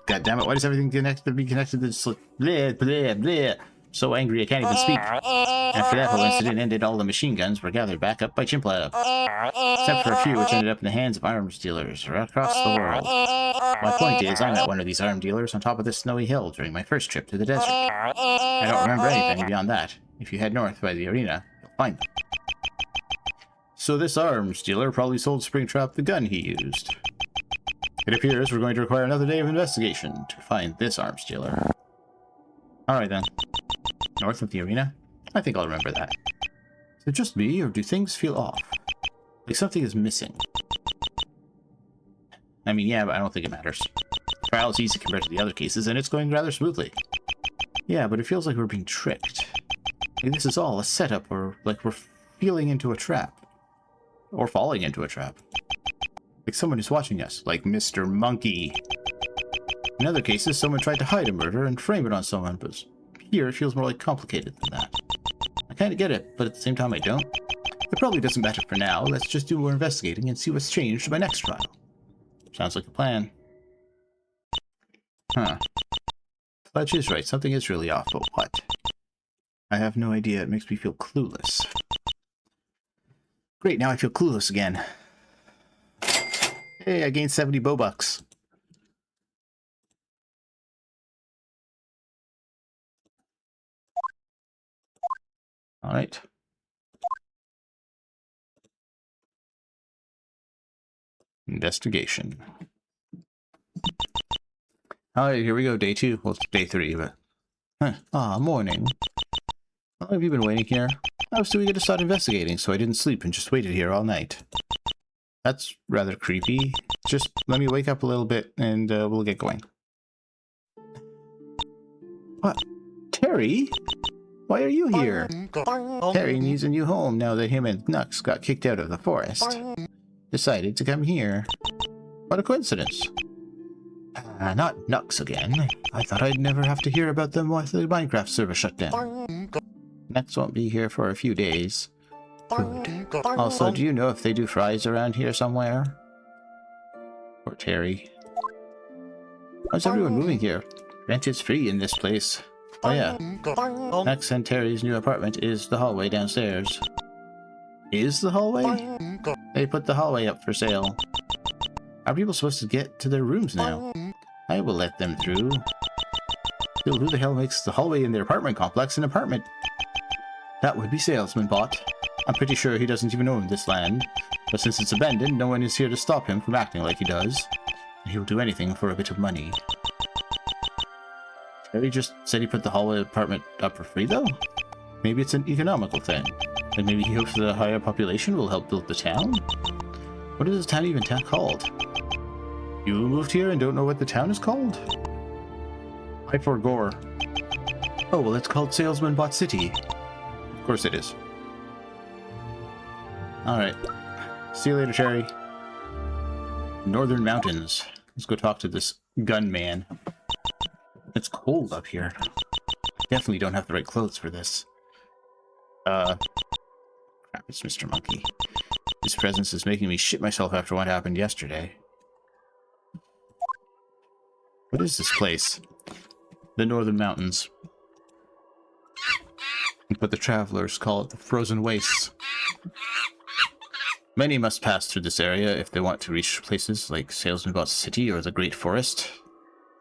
[SPEAKER 2] God damn it, why does everything be connected to this? Bleh, bleh, bleh. So angry I can't even speak. After that whole incident ended, all the machine guns were gathered back up by Chimp Lab. Except for a few which ended up in the hands of arms dealers right across the world. My point is, I met one of these arms dealers on top of this snowy hill during my first trip to the desert. I don't remember anything beyond that. If you head north by the arena, you'll find them. So this arms dealer probably sold Springtrap the gun he used. It appears we're going to require another day of investigation to find this arms dealer. Alright then. North of the arena? I think I'll remember that. Is it just me, or do things feel off? Like something is missing. I mean, yeah, but I don't think it matters. The trial is easy compared to the other cases, and it's going rather smoothly. Yeah, but it feels like we're being tricked. Like this is all a setup, or like we're feeling into a trap. Or falling into a trap. Like someone is watching us, like Mr. Monkey. In other cases, someone tried to hide a murder and frame it on someone, but here it feels more like complicated than that. I kind of get it, but at the same time I don't. It probably doesn't matter for now. Let's just do more investigating and see what's changed by next trial. Sounds like a plan. Huh. Fletch is right. Something is really off, but what? I have no idea. It makes me feel clueless. Great, now I feel clueless again. Hey, I gained 70 Bobucks. Alright. Investigation. Alright, here we go, day 2. Well, it's day 3, but... Huh. Ah, morning. How long have you been waiting here? I was too eager to start investigating, so I didn't sleep and just waited here all night. That's rather creepy. Just let me wake up a little bit and we'll get going. What? Terry? Why are you here? Terry needs a new home now that him and Nux got kicked out of the forest. Decided to come here. What a coincidence. Not Nux again. I thought I'd never have to hear about them with the Minecraft server shut down. Nux won't be here for a few days. Good. Also, do you know if they do fries around here somewhere? Or Terry. How's everyone moving here? Rent is free in this place. Oh yeah. Nux and Terry's new apartment is the hallway downstairs. Is the hallway? They put the hallway up for sale. Are people supposed to get to their rooms now? I will let them through. Still, who the hell makes the hallway in their apartment complex an apartment? That would be Salesman Bot. I'm pretty sure he doesn't even own this land, but since it's abandoned, no one is here to stop him from acting like he does. And he'll do anything for a bit of money. Terry just said he put the hallway apartment up for free, though? Maybe it's an economical thing. Like maybe he hopes the higher population will help build the town? What is this town even called? You moved here and don't know what the town is called? I forgore. Oh, well, it's called Salesman Bot City. Of course it is. Alright. See you later, Terry. Northern Mountains. Let's go talk to this gunman. It's cold up here. Definitely don't have the right clothes for this. Crap, it's Mr. Monkey. His presence is making me shit myself after what happened yesterday. What is this place? The Northern Mountains. But the travelers call it the Frozen Wastes. Many must pass through this area if they want to reach places like Salesman City or the Great Forest.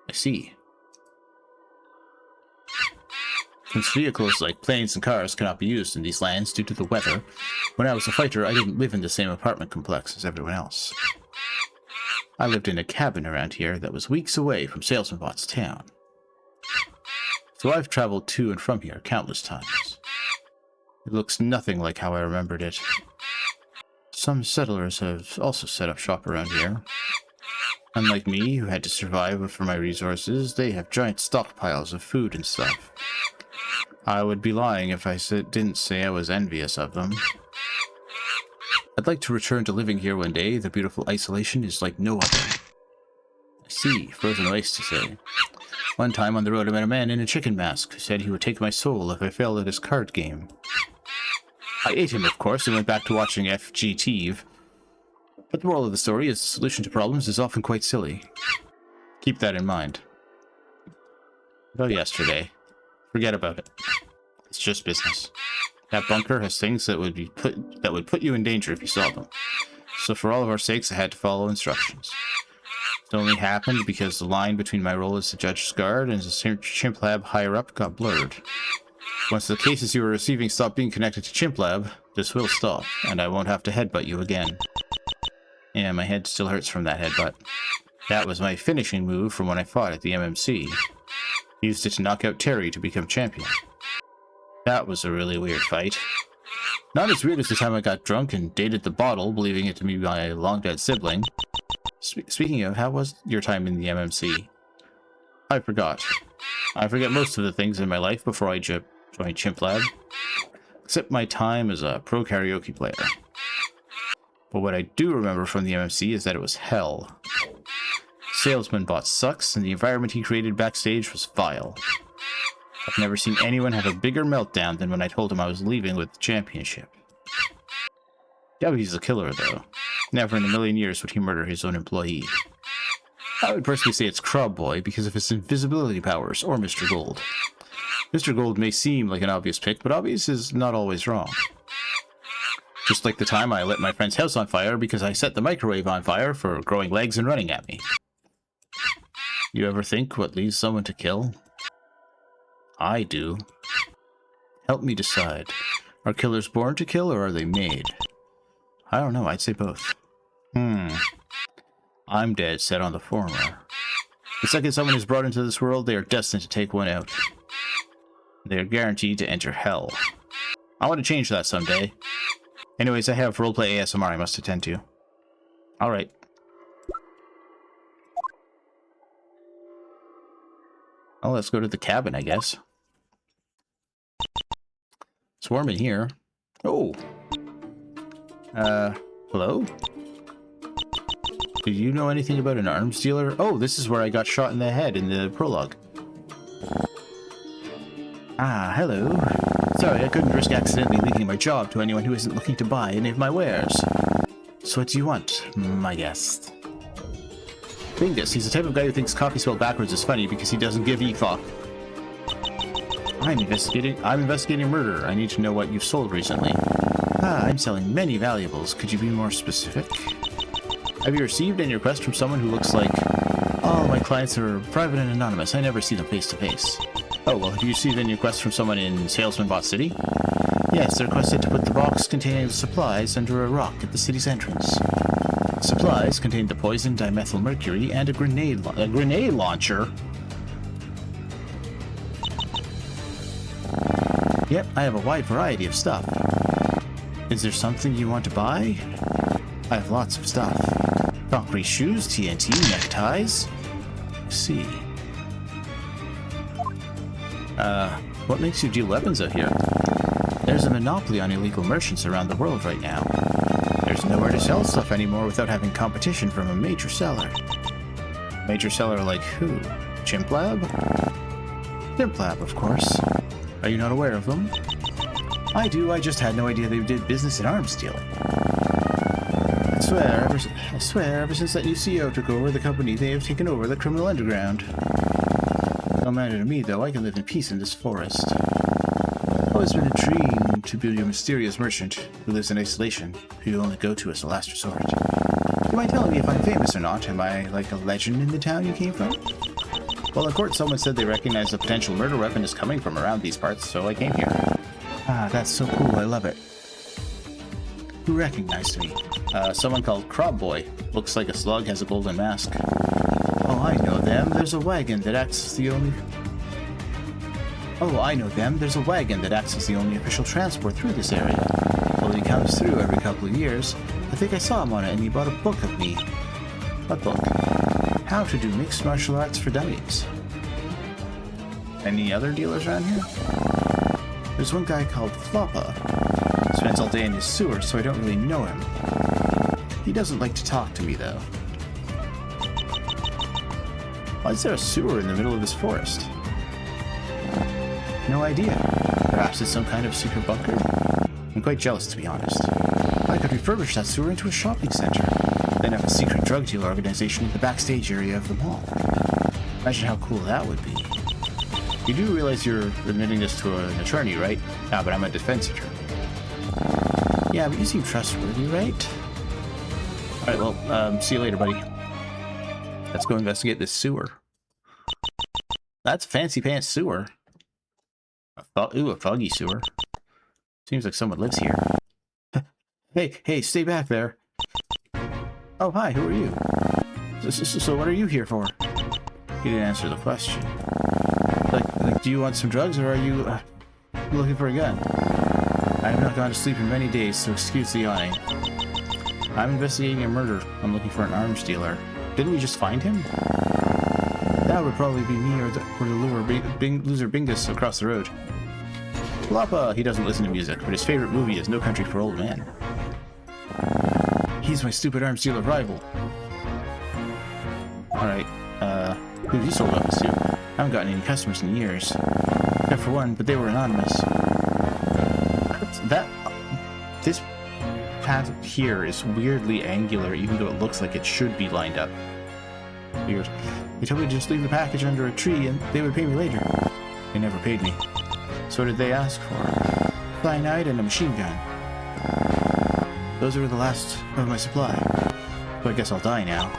[SPEAKER 2] I see. Since vehicles like planes and cars cannot be used in these lands due to the weather, when I was a fighter, I didn't live in the same apartment complex as everyone else. I lived in a cabin around here that was weeks away from Salesman Bot's town. So I've traveled to and from here countless times. It looks nothing like how I remembered it. Some settlers have also set up shop around here. Unlike me, who had to survive for my resources, they have giant stockpiles of food and stuff. I would be lying if I didn't say I was envious of them. I'd like to return to living here one day. The beautiful isolation is like no other. I see, Frozen Waste to say. One time on the road I met a man in a chicken mask who said he would take my soul if I failed at his card game. I ate him, of course, and went back to watching FGTeeve. But the moral of the story is the solution to problems is often quite silly. Keep that in mind. About yesterday. Forget about it. It's just business. That bunker has things that would put you in danger if you saw them. So for all of our sakes, I had to follow instructions. It only happened because the line between my role as the judge's guard and as a chimp lab higher up got blurred. Once the cases you were receiving stop being connected to Chimp Lab, this will stop, and I won't have to headbutt you again. Yeah, my head still hurts from that headbutt. That was my finishing move from when I fought at the MMC. Used it to knock out Terry to become champion. That was a really weird fight. Not as weird as the time I got drunk and dated the bottle, believing it to be my long-dead sibling. Speaking of, how was your time in the MMC? I forgot. I forget most of the things in my life before I joined Chimp Lab, except my time as a pro karaoke player. But what I do remember from the MMC is that it was hell. Salesman Bot sucks, and the environment he created backstage was vile. I've never seen anyone have a bigger meltdown than when I told him I was leaving with the championship. Yeah, he's a killer, though. Never in a million years would he murder his own employee. I would personally say it's Crab Boy because of his invisibility powers, or Mr. Gold. Mr. Gold may seem like an obvious pick, but obvious is not always wrong. Just like the time I lit my friend's house on fire because I set the microwave on fire for growing legs and running at me. You ever think what leads someone to kill? I do. Help me decide. Are killers born to kill, or are they made? I don't know, I'd say both. I'm dead set on the former. The second someone is brought into this world, they are destined to take one out. They are guaranteed to enter hell. I want to change that someday. Anyways, I have roleplay ASMR I must attend to. Alright. Well, let's go to the cabin, I guess. It's warm in here. Oh! Hello? Do you know anything about an arms dealer? Oh, this is where I got shot in the head in the prologue. Ah, hello. Sorry, I couldn't risk accidentally leaking my job to anyone who isn't looking to buy any of my wares. So what do you want, my guest? Bingus, he's the type of guy who thinks coffee spelled backwards is funny because he doesn't give a fuck. I'm investigating murder. I need to know what you've sold recently. Ah, I'm selling many valuables. Could you be more specific? Have you received any requests from someone who looks like... All my clients are private and anonymous. I never see them face to face. Oh, well, have you received any requests from someone in Salesman Bot City? Yes, they requested to put the box containing the supplies under a rock at the city's entrance. Supplies contained the poison dimethylmercury and a grenade launcher. Yep, I have a wide variety of stuff. Is there something you want to buy? I have lots of stuff. Concrete shoes, TNT, neckties. Let's see. What makes you deal weapons out here? There's a monopoly on illegal merchants around the world right now. There's nowhere to sell stuff anymore without having competition from a major seller. Major seller like who? Chimp Lab? Chimp Lab, of course. Are you not aware of them? I do, I just had no idea they did business in arms dealing. I swear, ever since that new CEO took over the company, they have taken over the criminal underground. No matter to me, though, I can live in peace in this forest. Always been a dream to be a mysterious merchant who lives in isolation, who you only go to as a last resort. Do you mind telling me if I'm famous or not? Am I like a legend in the town you came from? Well, in court, someone said they recognized a potential murder weapon is coming from around these parts, so I came here. Ah, that's so cool, I love it. Who recognized me? Someone called Crab Boy. Looks like a slug, has a golden mask. Oh, I know them. There's a wagon that acts as the only... There's a wagon that acts as the only official transport through this area. Well, he comes through every couple of years. I think I saw him on it and he bought a book of me. What book? How to do mixed martial arts for dummies. Any other dealers around here? There's one guy called Floppa. Spends all day in his sewer, so I don't really know him. He doesn't like to talk to me, though. Why is there a sewer in the middle of this forest? No idea. Perhaps it's some kind of secret bunker? I'm quite jealous, to be honest. I could refurbish that sewer into a shopping center, then have a secret drug deal organization in the backstage area of the mall. Imagine how cool that would be. You do realize you're admitting this to an attorney, right? Ah, but I'm a defense attorney. Yeah, but you seem trustworthy, right? Alright, well, see you later, buddy. Let's go investigate this sewer. That's a fancy pants sewer. Ooh, a foggy sewer. Seems like someone lives here. Hey, stay back there. Oh, hi, who are you? So what are you here for? You didn't answer the question. Like, do you want some drugs, or are you looking for a gun? I have not gone to sleep in many days, so excuse the yawning. I'm investigating a murder. I'm looking for an arms dealer. Didn't we just find him? That would probably be me or the loser Bingus across the road. Floppa, he doesn't listen to music, but his favorite movie is No Country for Old Men. He's my stupid arms dealer rival. Alright, who have you sold weapons to? I haven't gotten any customers in years. Except for one, but they were anonymous. This path here is weirdly angular, even though it looks like it should be lined up. Weird. They told me to just leave the package under a tree and they would pay me later. They never paid me. So what did they ask for? Cyanide and a machine gun. Those are the last of my supply. So I guess I'll die now.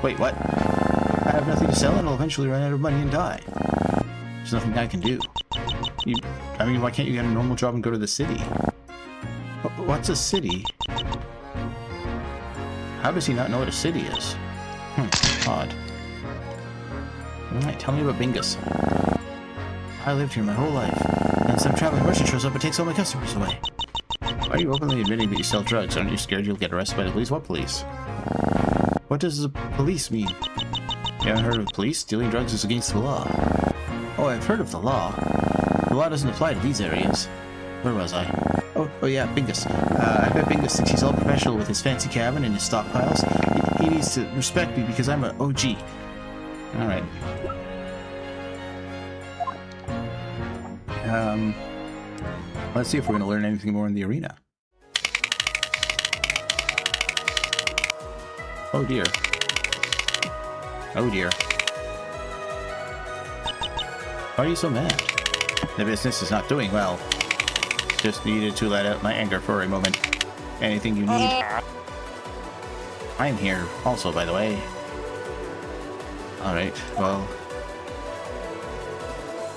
[SPEAKER 2] Wait, what? I have nothing to sell and I'll eventually run out of money and die. There's nothing I can do. I mean, why can't you get a normal job and go to the city? What's a city? How does he not know what a city is? Odd. Alright, tell me about Bingus. I lived here my whole life, and some traveling merchant shows up and takes all my customers away. Why are you openly admitting that you sell drugs? Aren't you scared you'll get arrested by the police? What police? What does the police mean? You haven't heard of police? Stealing drugs is against the law. Oh, I've heard of the law. The law doesn't apply to these areas. Where was I? Oh yeah, Bingus. I bet Bingus thinks he's all professional with his fancy cabin and his stockpiles. He needs to respect me because I'm an OG. Alright. Let's see if we're going to learn anything more in the arena. Oh dear. Oh dear. Why are you so mad? The business is not doing well. Just needed to let out my anger for a moment. Anything you need? I'm here also, by the way. Alright, well...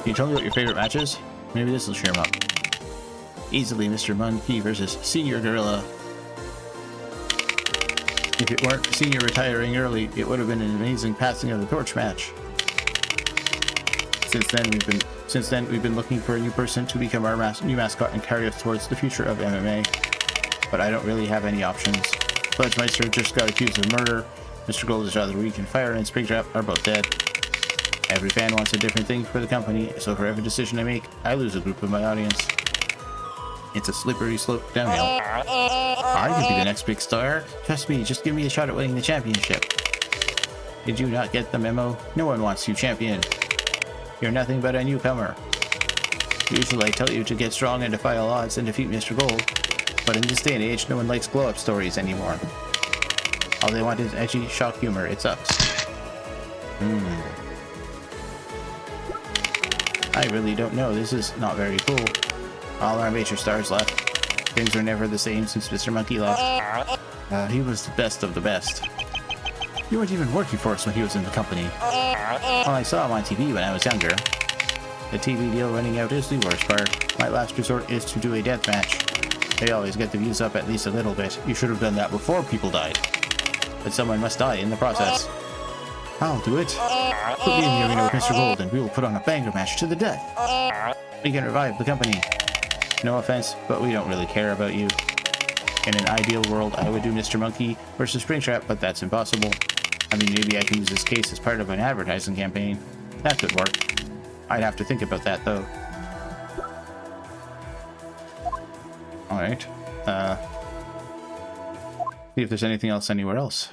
[SPEAKER 2] Can you tell me what your favorite match is? Maybe this will cheer him up. Easily Mr. Monkey versus Senior Gorilla. If it weren't Senior retiring early, it would have been an amazing passing of the torch match. Since then, we've been looking for a new person to become our new mascot and carry us towards the future of MMA. But I don't really have any options. Pledgemeister just got accused of murder. Mr. Gold is rather weak, and Fire and Springtrap are both dead. Every fan wants a different thing for the company, so for every decision I make, I lose a group of my audience. It's a slippery slope downhill. I could be the next big star. Trust me, just give me a shot at winning the championship. Did you not get the memo? No one wants you champion. You're nothing but a newcomer. Usually I tell you to get strong and defy all odds and defeat Mr. Gold, but in this day and age, no one likes blow-up stories anymore. All they want is edgy shock humor. It sucks. I really don't know. This is not very cool. All our major stars left. Things are never the same since Mr. Monkey left. He was the best of the best. You weren't even working for us when he was in the company. Well, I saw him on TV when I was younger. The TV deal running out is the worst part. My last resort is to do a death match. They always get the views up at least a little bit. You should have done that before people died. But someone must die in the process. I'll do it. Put me in the arena with Mr. Gold and we will put on a banger match to the death. We can revive the company. No offense, but we don't really care about you. In an ideal world, I would do Mr. Monkey versus Springtrap, but that's impossible. I mean, maybe I can use this case as part of an advertising campaign. That could work. I'd have to think about that, though. Alright. See if there's anything else anywhere else.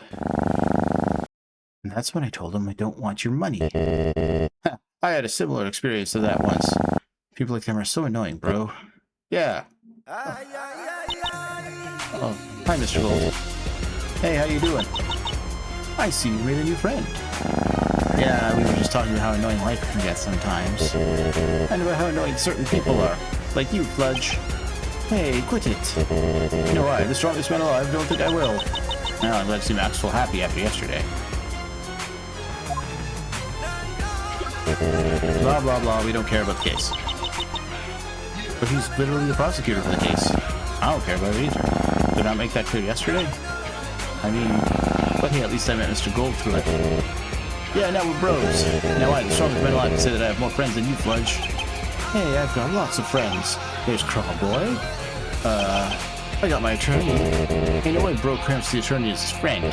[SPEAKER 2] And that's when I told him I don't want your money. I had a similar experience to that once. People like them are so annoying, bro. Yeah. Oh, hi, Mr. Gold. Hey, how you doing? I see you made a new friend. Yeah, we were just talking about how annoying life can get sometimes. And about how annoying certain people are. Like you, Fludge. Hey, quit it. No, I, the strongest man alive, don't think I will. Now I'm glad to see Max feel happy after yesterday. Blah, blah, blah, we don't care about the case. But he's literally the prosecutor for the case. I don't care about it either. Did I make that clear yesterday? I mean, but hey, at least I met Mr. Gold through it. Yeah, now we're bros. Now I, the strongest man alive, can say that I have more friends than you, Fludge. Hey, I've got lots of friends. There's Crawboy. I got my attorney. Hey, no way bro cramps the attorney as his friend.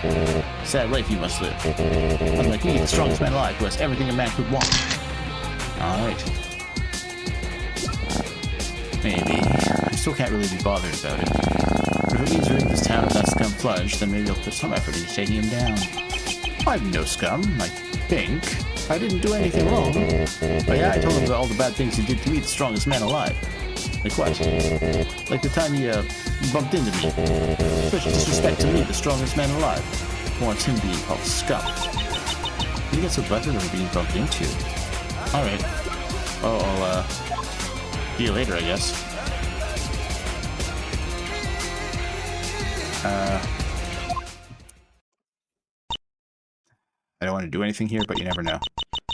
[SPEAKER 2] Sad life you must live. Unlike me, the strongest man alive, who has everything a man could want. Alright. Maybe. I still can't really be bothered about it. But if it means ridding this town of that scum Fludge, then maybe I'll put some effort into taking him down. I'm no scum, I think. I didn't do anything wrong. But yeah, I told him about all the bad things he did to me, the strongest man alive. Like what? Like the time he bumped into me. Such disrespect to me, the strongest man alive. Wants him being called scum. You get so buttered over being bumped into. Alright. Oh, I'll see you later, I guess. I don't want to do anything here, but you never know.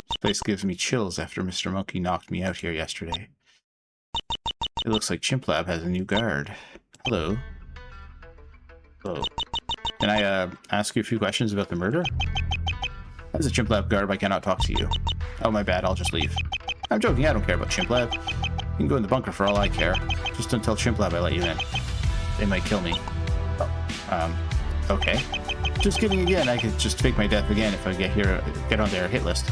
[SPEAKER 2] This place gives me chills after Mr. Monkey knocked me out here yesterday. It looks like Chimp Lab has a new guard. Hello. Hello. Can I ask you a few questions about the murder? As a Chimp Lab guard, I cannot talk to you. Oh, my bad, I'll just leave. I'm joking, I don't care about Chimp Lab. You can go in the bunker for all I care. Just don't tell Chimp Lab I let you in. They might kill me. Okay. Just kidding again, I could just fake my death again if I get on their hit list.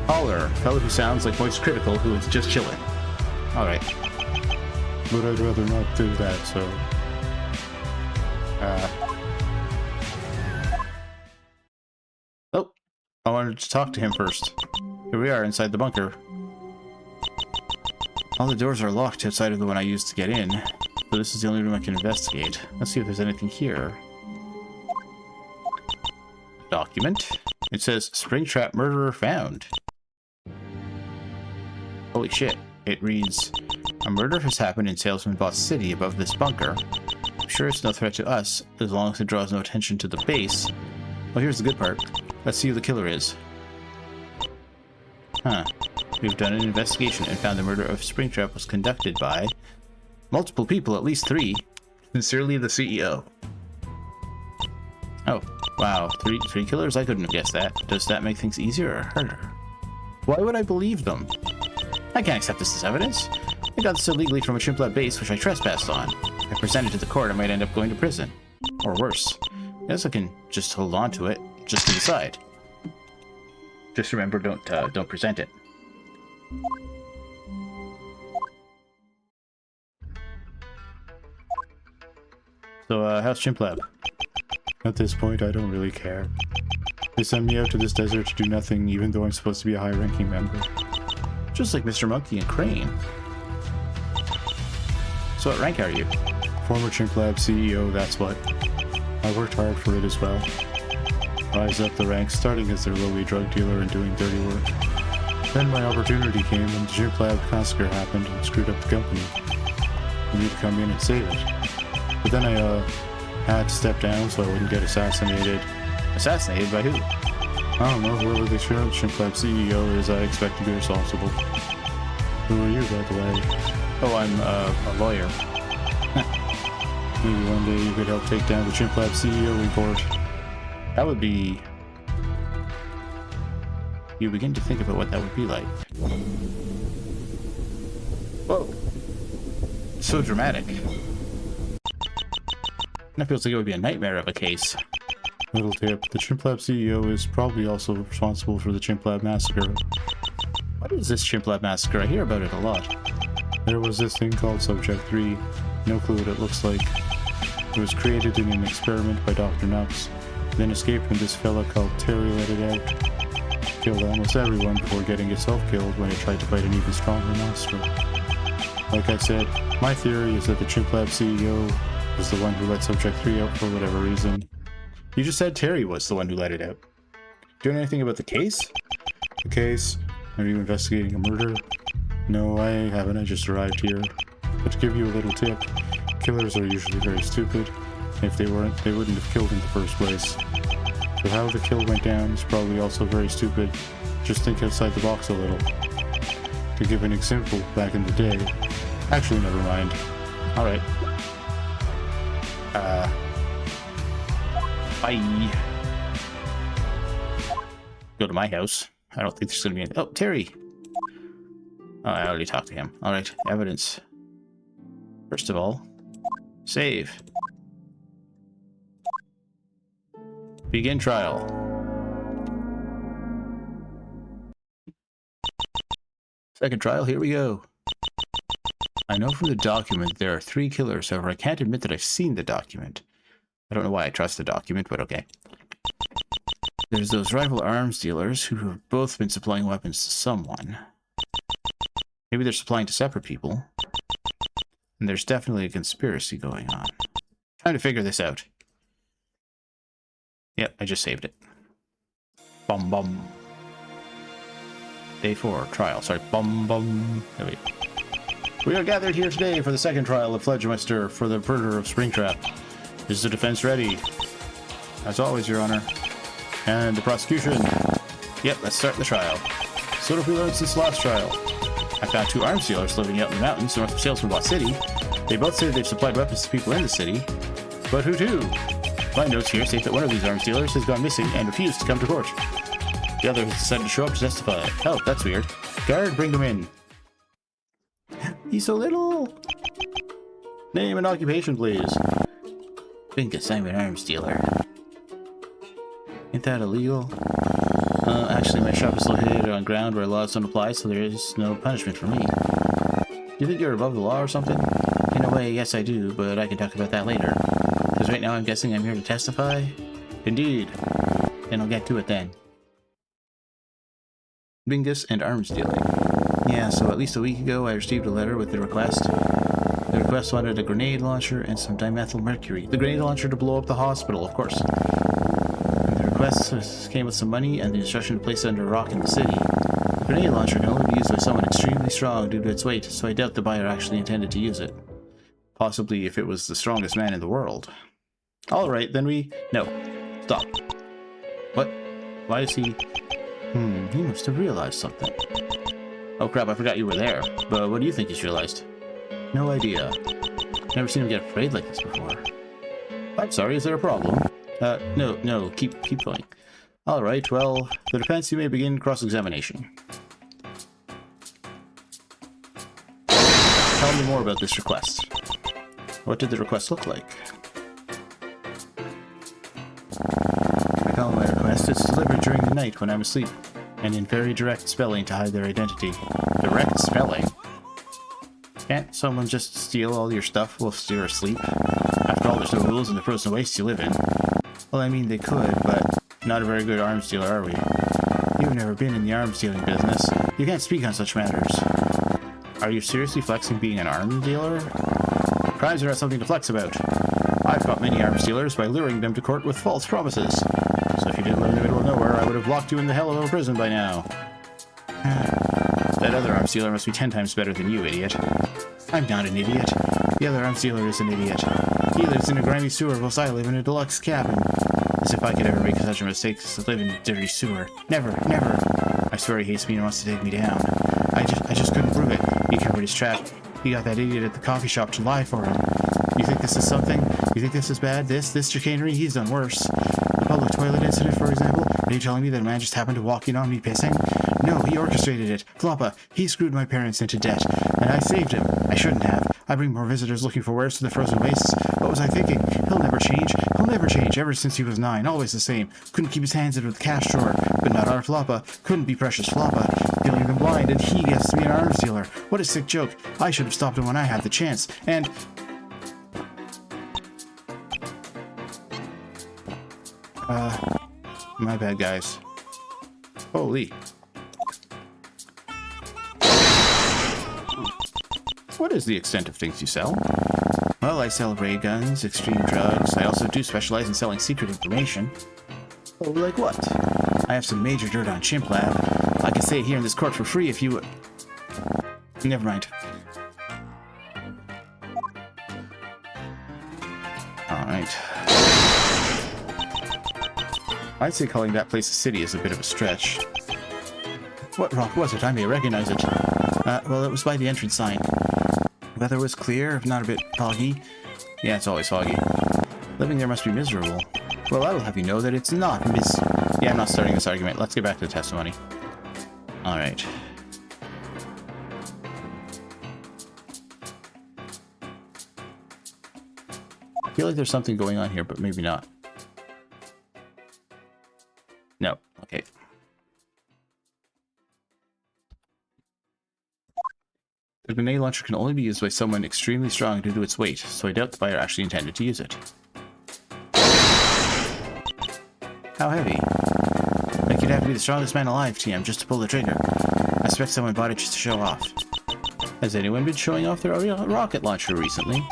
[SPEAKER 2] Holler, fellow who sounds like Moist Critical who is just chilling. Alright. But I'd rather not do that, so... Oh! I wanted to talk to him first. Here we are, inside the bunker. All the doors are locked outside of the one I used to get in. So this is the only room I can investigate. Let's see if there's anything here. Document. It says, Springtrap murderer found. Holy shit. It reads, a murder has happened in Salesman Boss City above this bunker. I'm sure it's no threat to us, as long as it draws no attention to the base. Well, here's the good part. Let's see who the killer is. Huh. We've done an investigation and found the murder of Springtrap was conducted by multiple people, at least 3. Sincerely, the CEO. Oh, wow. Three killers? I couldn't have guessed that. Does that make things easier or harder? Why would I believe them? I can't accept this as evidence. I got this illegally from a Chimp Lab base, which I trespassed on. If I present it to the court, I might end up going to prison. Or worse. I guess I can just hold on to it, just to the side. Just remember, don't present it. So, how's Chimp Lab? At this point, I don't really care. They sent me out to this desert to do nothing, even though I'm supposed to be a high-ranking member. Just like Mr. Monkey and Crane. So what rank are you? Former Chimp Lab CEO, that's what. I worked hard for it as well. Rise up the ranks, starting as their lowly drug dealer and doing dirty work. Then my opportunity came and the Chimp Lab massacre happened and screwed up the company. For me to come in and save it. But then I had to step down so I wouldn't get assassinated. Assassinated by who? I don't know, whoever the Chimp Lab CEO is, I expect to be responsible. Who are you, by the way? Oh, I'm a lawyer. Maybe one day you could help take down the Chimp Lab CEO report. That would be... You begin to think about what that would be like. Whoa. So dramatic. That feels like it would be a nightmare of a case. Little tip, the Chimp Lab CEO is probably also responsible for the Chimp Lab massacre. What is this Chimp Lab massacre? I hear about it a lot. There was this thing called Subject 3. No clue what it looks like. It was created in an experiment by Dr. Nux, then escaped when this fella called Terry let it out. Killed almost everyone before getting itself killed when it tried to fight an even stronger monster. Like I said, my theory is that the Chimp Lab CEO was the one who let Subject 3 out for whatever reason. You just said Terry was the one who let it out. Doing anything about the case? The case? Are you investigating a murder? No, I haven't. I just arrived here. But to give you a little tip, killers are usually very stupid. If they weren't, they wouldn't have killed in the first place. So how the kill went down is probably also very stupid. Just think outside the box a little. To give an example, back in the day... Actually, never mind. Alright. Bye. Go to my house. I don't think there's gonna be any... Oh, Terry! Oh, I already talked to him. Alright, evidence. First of all, save. Begin trial. Second trial, here we go. I know from the document there are 3 killers, however I can't admit that I've seen the document. I don't know why I trust the document, but okay. There's those rival arms dealers who have both been supplying weapons to someone. Maybe they're supplying to separate people. And there's definitely a conspiracy going on. Trying to figure this out. Yep, I just saved it. Bum bum. Day 4, trial. Sorry, bum bum. There we go. We are gathered here today for the second trial of Fledgmeister for the murder of Springtrap. Is the defense ready? As always, Your Honor. And the prosecution. Yep, let's start the trial. So what have we learned since the last trial? I found 2 arms dealers living out in the mountains north of Salesmanbot City. They both say they've supplied weapons to people in the city. But who to? My notes here state that one of these arms dealers has gone missing and refused to come to court. The other has decided to show up to testify. Oh, that's weird. Guard, bring them in. He's so little. Name and occupation, please. Bingus, I'm an arms dealer. Ain't that illegal? Actually, my shop is located on ground where laws don't apply, so there is no punishment for me. Do you think you're above the law or something? In a way, yes I do, but I can talk about that later. Because right now I'm guessing I'm here to testify? Indeed. Then I'll get to it then. Bingus and arms dealing. Yeah, so at least a week ago I received a letter with the request. The request wanted a grenade launcher and some dimethyl mercury. The grenade launcher to blow up the hospital, of course. And the request came with some money and the instruction to place it under a rock in the city. The grenade launcher can only be used by someone extremely strong due to its weight, so I doubt the buyer actually intended to use it. Possibly if it was the strongest man in the world. Alright, then we... No. Stop. What? Why is he... he must have realized something. Oh crap, I forgot you were there. But what do you think he's realized? No idea. Never seen him get afraid like this before. I'm sorry, is there a problem? No, keep going. Alright, well, the defense, you may begin cross-examination. Tell me more about this request. What did the request look like? I recall my request. It's delivered during the night when I'm asleep, and in very direct spelling to hide their identity. Direct spelling? Can't someone just steal all your stuff whilst you're asleep? After all, there's no rules in the frozen waste you live in. Well, I mean, they could, but not a very good arms dealer, are we? You've never been in the arms dealing business. You can't speak on such matters. Are you seriously flexing being an arms dealer? Crimes are not something to flex about. I've caught many arms dealers by luring them to court with false promises. So if you didn't live in the middle of nowhere, I would have locked you in the hell of a prison by now. That other arms dealer must be 10 times better than you, idiot. I'm not an idiot. The other arms dealer is an idiot. He lives in a grimy sewer whilst I live in a deluxe cabin. As if I could ever make such a mistake as to live in a dirty sewer. Never, never. I swear he hates me and wants to take me down. I just couldn't prove it. He covered his trap. He got that idiot at the coffee shop to lie for him. You think this is something? You think this is bad? This chicanery? He's done worse. The public toilet incident, for example? Are you telling me that a man just happened to walk in on me pissing? No, he orchestrated it. Floppa, he screwed my parents into debt. And I saved him. I shouldn't have. I bring more visitors looking for wares to the frozen wastes. What was I thinking? He'll never change. He'll never change. Ever since he was 9. Always the same. Couldn't keep his hands out of the cash drawer. But not our Floppa. Couldn't be precious Floppa. Feeling them blind, and he gets to be an arms dealer. What a sick joke. I should have stopped him when I had the chance. And... my bad, guys. Holy. What is the extent of things you sell? Well, I sell ray guns, extreme drugs. I also do specialize in selling secret information. Oh, like what? I have some major dirt on Chimp Lab. I can say it here in this court for free if you... Never mind. Alright. I'd say calling that place a city is a bit of a stretch. What rock was it? I may recognize it. Well, it was by the entrance sign. Weather was clear, if not a bit foggy. Yeah, it's always foggy. Living there must be miserable. Well, I will have you know that it's not Yeah, I'm not starting this argument. Let's get back to the testimony. Alright. I feel like there's something going on here, but maybe not. No. Okay. The grenade launcher can only be used by someone extremely strong due to its weight, so I doubt the buyer actually intended to use it. How heavy? Like you'd have to be the strongest man alive, TM, just to pull the trigger. I suspect someone bought it just to show off. Has anyone been showing off their rocket launcher recently?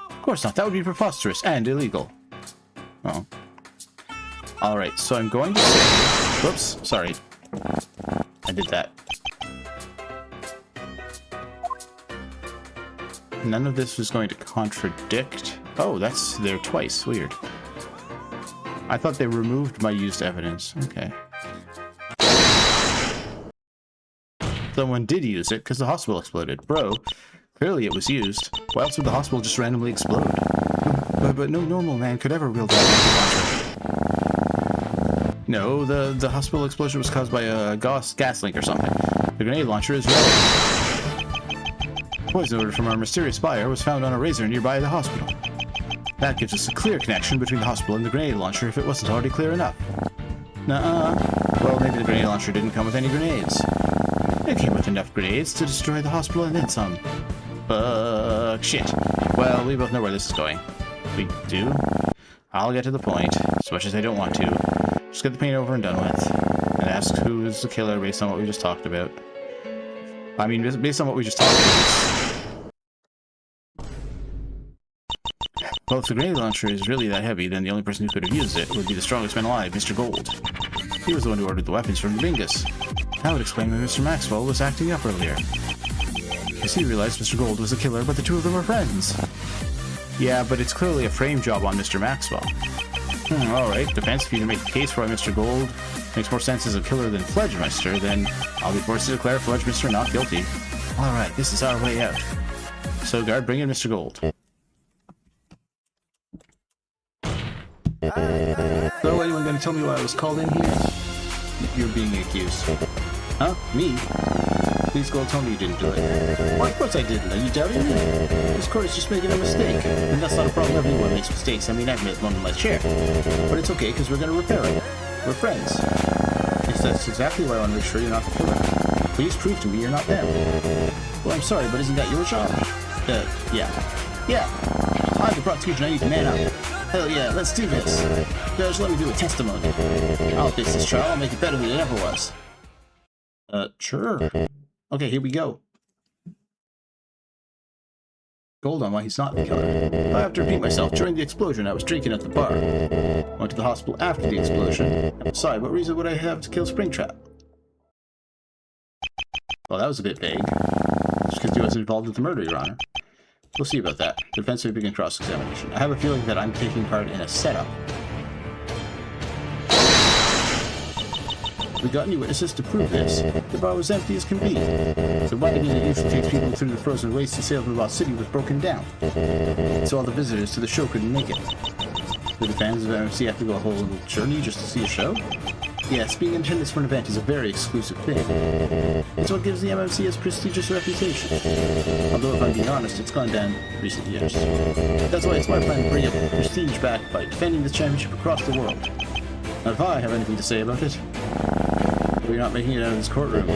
[SPEAKER 2] Of course not, that would be preposterous and illegal. Oh. Alright, so I'm going to say... Whoops, sorry. I did that. None of this was going to contradict... Oh, that's there twice. Weird. I thought they removed my used evidence. Okay. Someone did use it because the hospital exploded. Bro, clearly it was used. Why else would the hospital just randomly explode? But no normal man could ever wield that rocket launcher. No, the hospital explosion was caused by a gas leak or something. The grenade launcher is relevant. Poison order from our mysterious buyer was found on a razor nearby the hospital. That gives us a clear connection between the hospital and the grenade launcher if it wasn't already clear enough. Nuh-uh. Well, maybe the grenade launcher didn't come with any grenades. It came with enough grenades to destroy the hospital and then some. Shit. Well, we both know where this is going. We do? I'll get to the point, as much as I don't want to. Just get the pain over and done with. And ask who is the killer based on what we just talked about. I mean, based on what we just talked about. Well, if the grenade launcher is really that heavy, then the only person who could have used it would be the strongest man alive, Mr. Gold. He was the one who ordered the weapons from Bingus. That would explain why Mr. Maxwell was acting up earlier. Because he realized Mr. Gold was the killer, but the two of them were friends. Yeah, but it's clearly a frame job on Mr. Maxwell. Alright, defense, if you can make the case for why Mr. Gold makes more sense as a killer than Fledgemister, then I'll be forced to declare Fledgemister not guilty. Alright, this is our way out. So, guard, bring in Mr. Gold. So, anyone gonna tell me why I was called in here? You're being accused. Huh? Me? Please Gold, tell me you didn't do it. Well, of course I didn't. Are you doubting me? This court is just making a mistake. And that's not a problem. Everyone makes mistakes. I mean, I've made one in my chair. But it's okay, because we're gonna repair it. We're friends. Yes, that's exactly why I want to make sure you're not the killer. Please prove to me you're not them. Well, I'm sorry, but isn't that your job? Yeah. Yeah. I'm the prosecution. I need to man up. Hell yeah, let's do this. Judge, let me do a testimony. I'll fix this trial. I'll make it better than it ever was. Sure. Okay, here we go. Gold on why he's not the killer. I have to repeat myself. During the explosion, I was drinking at the bar. Went to the hospital after the explosion. And besides, what reason would I have to kill Springtrap? Well, that was a bit vague. Just because he wasn't involved with the murder, Your Honor. We'll see about that. Defense may begin cross-examination. I have a feeling that I'm taking part in a setup. We got any witnesses to prove this? The bar was empty as can be. The wagon that usually takes people through the frozen wastes of Salem City was broken down. So all the visitors to the show couldn't make it. Did the fans of MMC have to go a whole little journey just to see a show? Yes, being in attendance for an event is a very exclusive thing. It's what gives the MMC its prestigious reputation. Although, if I'm being honest, it's gone down in recent years. That's why it's my plan to bring up prestige back by defending the championship across the world. Now, if I have anything to say about it, we're not making it out of this courtroom.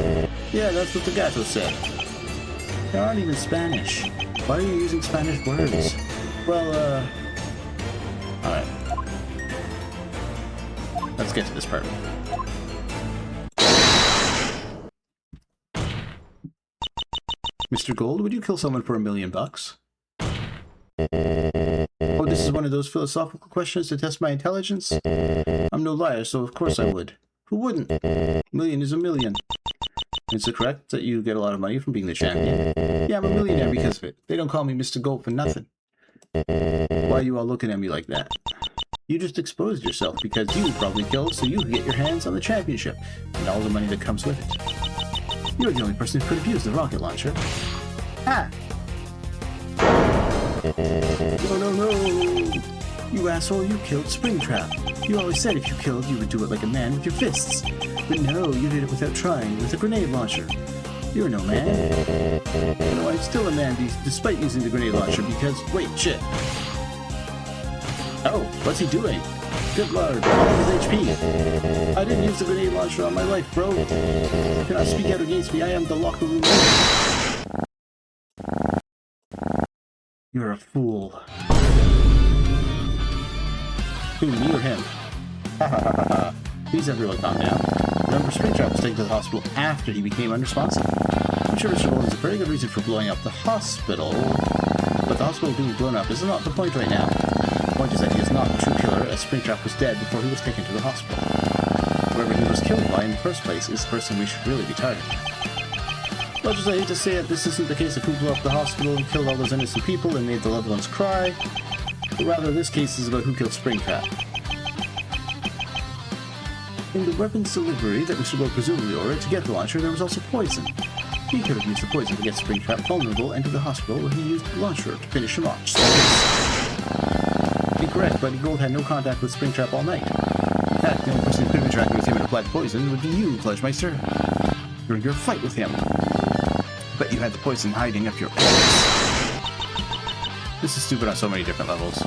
[SPEAKER 2] Yeah, that's what the gato said. They aren't even Spanish. Why are you using Spanish words? Well, alright. Let's get to this part. Mr. Gold, would you kill someone for $1 million? Oh, this is one of those philosophical questions to test my intelligence? I'm no liar, so of course I would. Who wouldn't? $1 million is $1 million. Is it correct that you get a lot of money from being the champion? Yeah, I'm a millionaire because of it. They don't call me Mr. Gold for nothing. Why are you all looking at me like that? You just exposed yourself because you probably killed so you could get your hands on the championship and all the money that comes with it. You're the only person who could have used the rocket launcher. Ah! No! You asshole, you killed Springtrap. You always said if you killed, you would do it like a man with your fists. But no, you did it without trying, with a grenade launcher. You're no man. No, I'm still a man despite using the grenade launcher because... Wait, shit. Oh, what's he doing? Good lord, all his HP. I didn't use the grenade launcher on my life, bro. You cannot speak out against me, I am the locker room leader. You're a fool. Who, me or him? Ha ha ha ha ha. Please everyone calm down. Remember, Springtrap was taken to the hospital after he became unresponsive. I'm sure Mr. Gold has a very good reason for blowing up the hospital, but the hospital being blown up is not the point right now. The point is that he is not the true killer, as Springtrap was dead before he was taken to the hospital. Whoever he was killed by in the first place is the person we should really be targeting. Much as I hate to say it, this isn't the case of who blew up the hospital and killed all those innocent people and made the loved ones cry, but rather this case is about who killed Springtrap. In the weapons delivery that Mr. Gold presumably ordered to get the launcher, there was also poison. He could have used the poison to get Springtrap vulnerable and to the hospital where he used the launcher to finish him off. Incorrect, Buddy Gold had no contact with Springtrap all night. In fact, the only person who could have interacted with him and applied poison would be you, Fledgemeister, during your fight with him. Bet you had the poison hiding up your ass. This is stupid on so many different levels.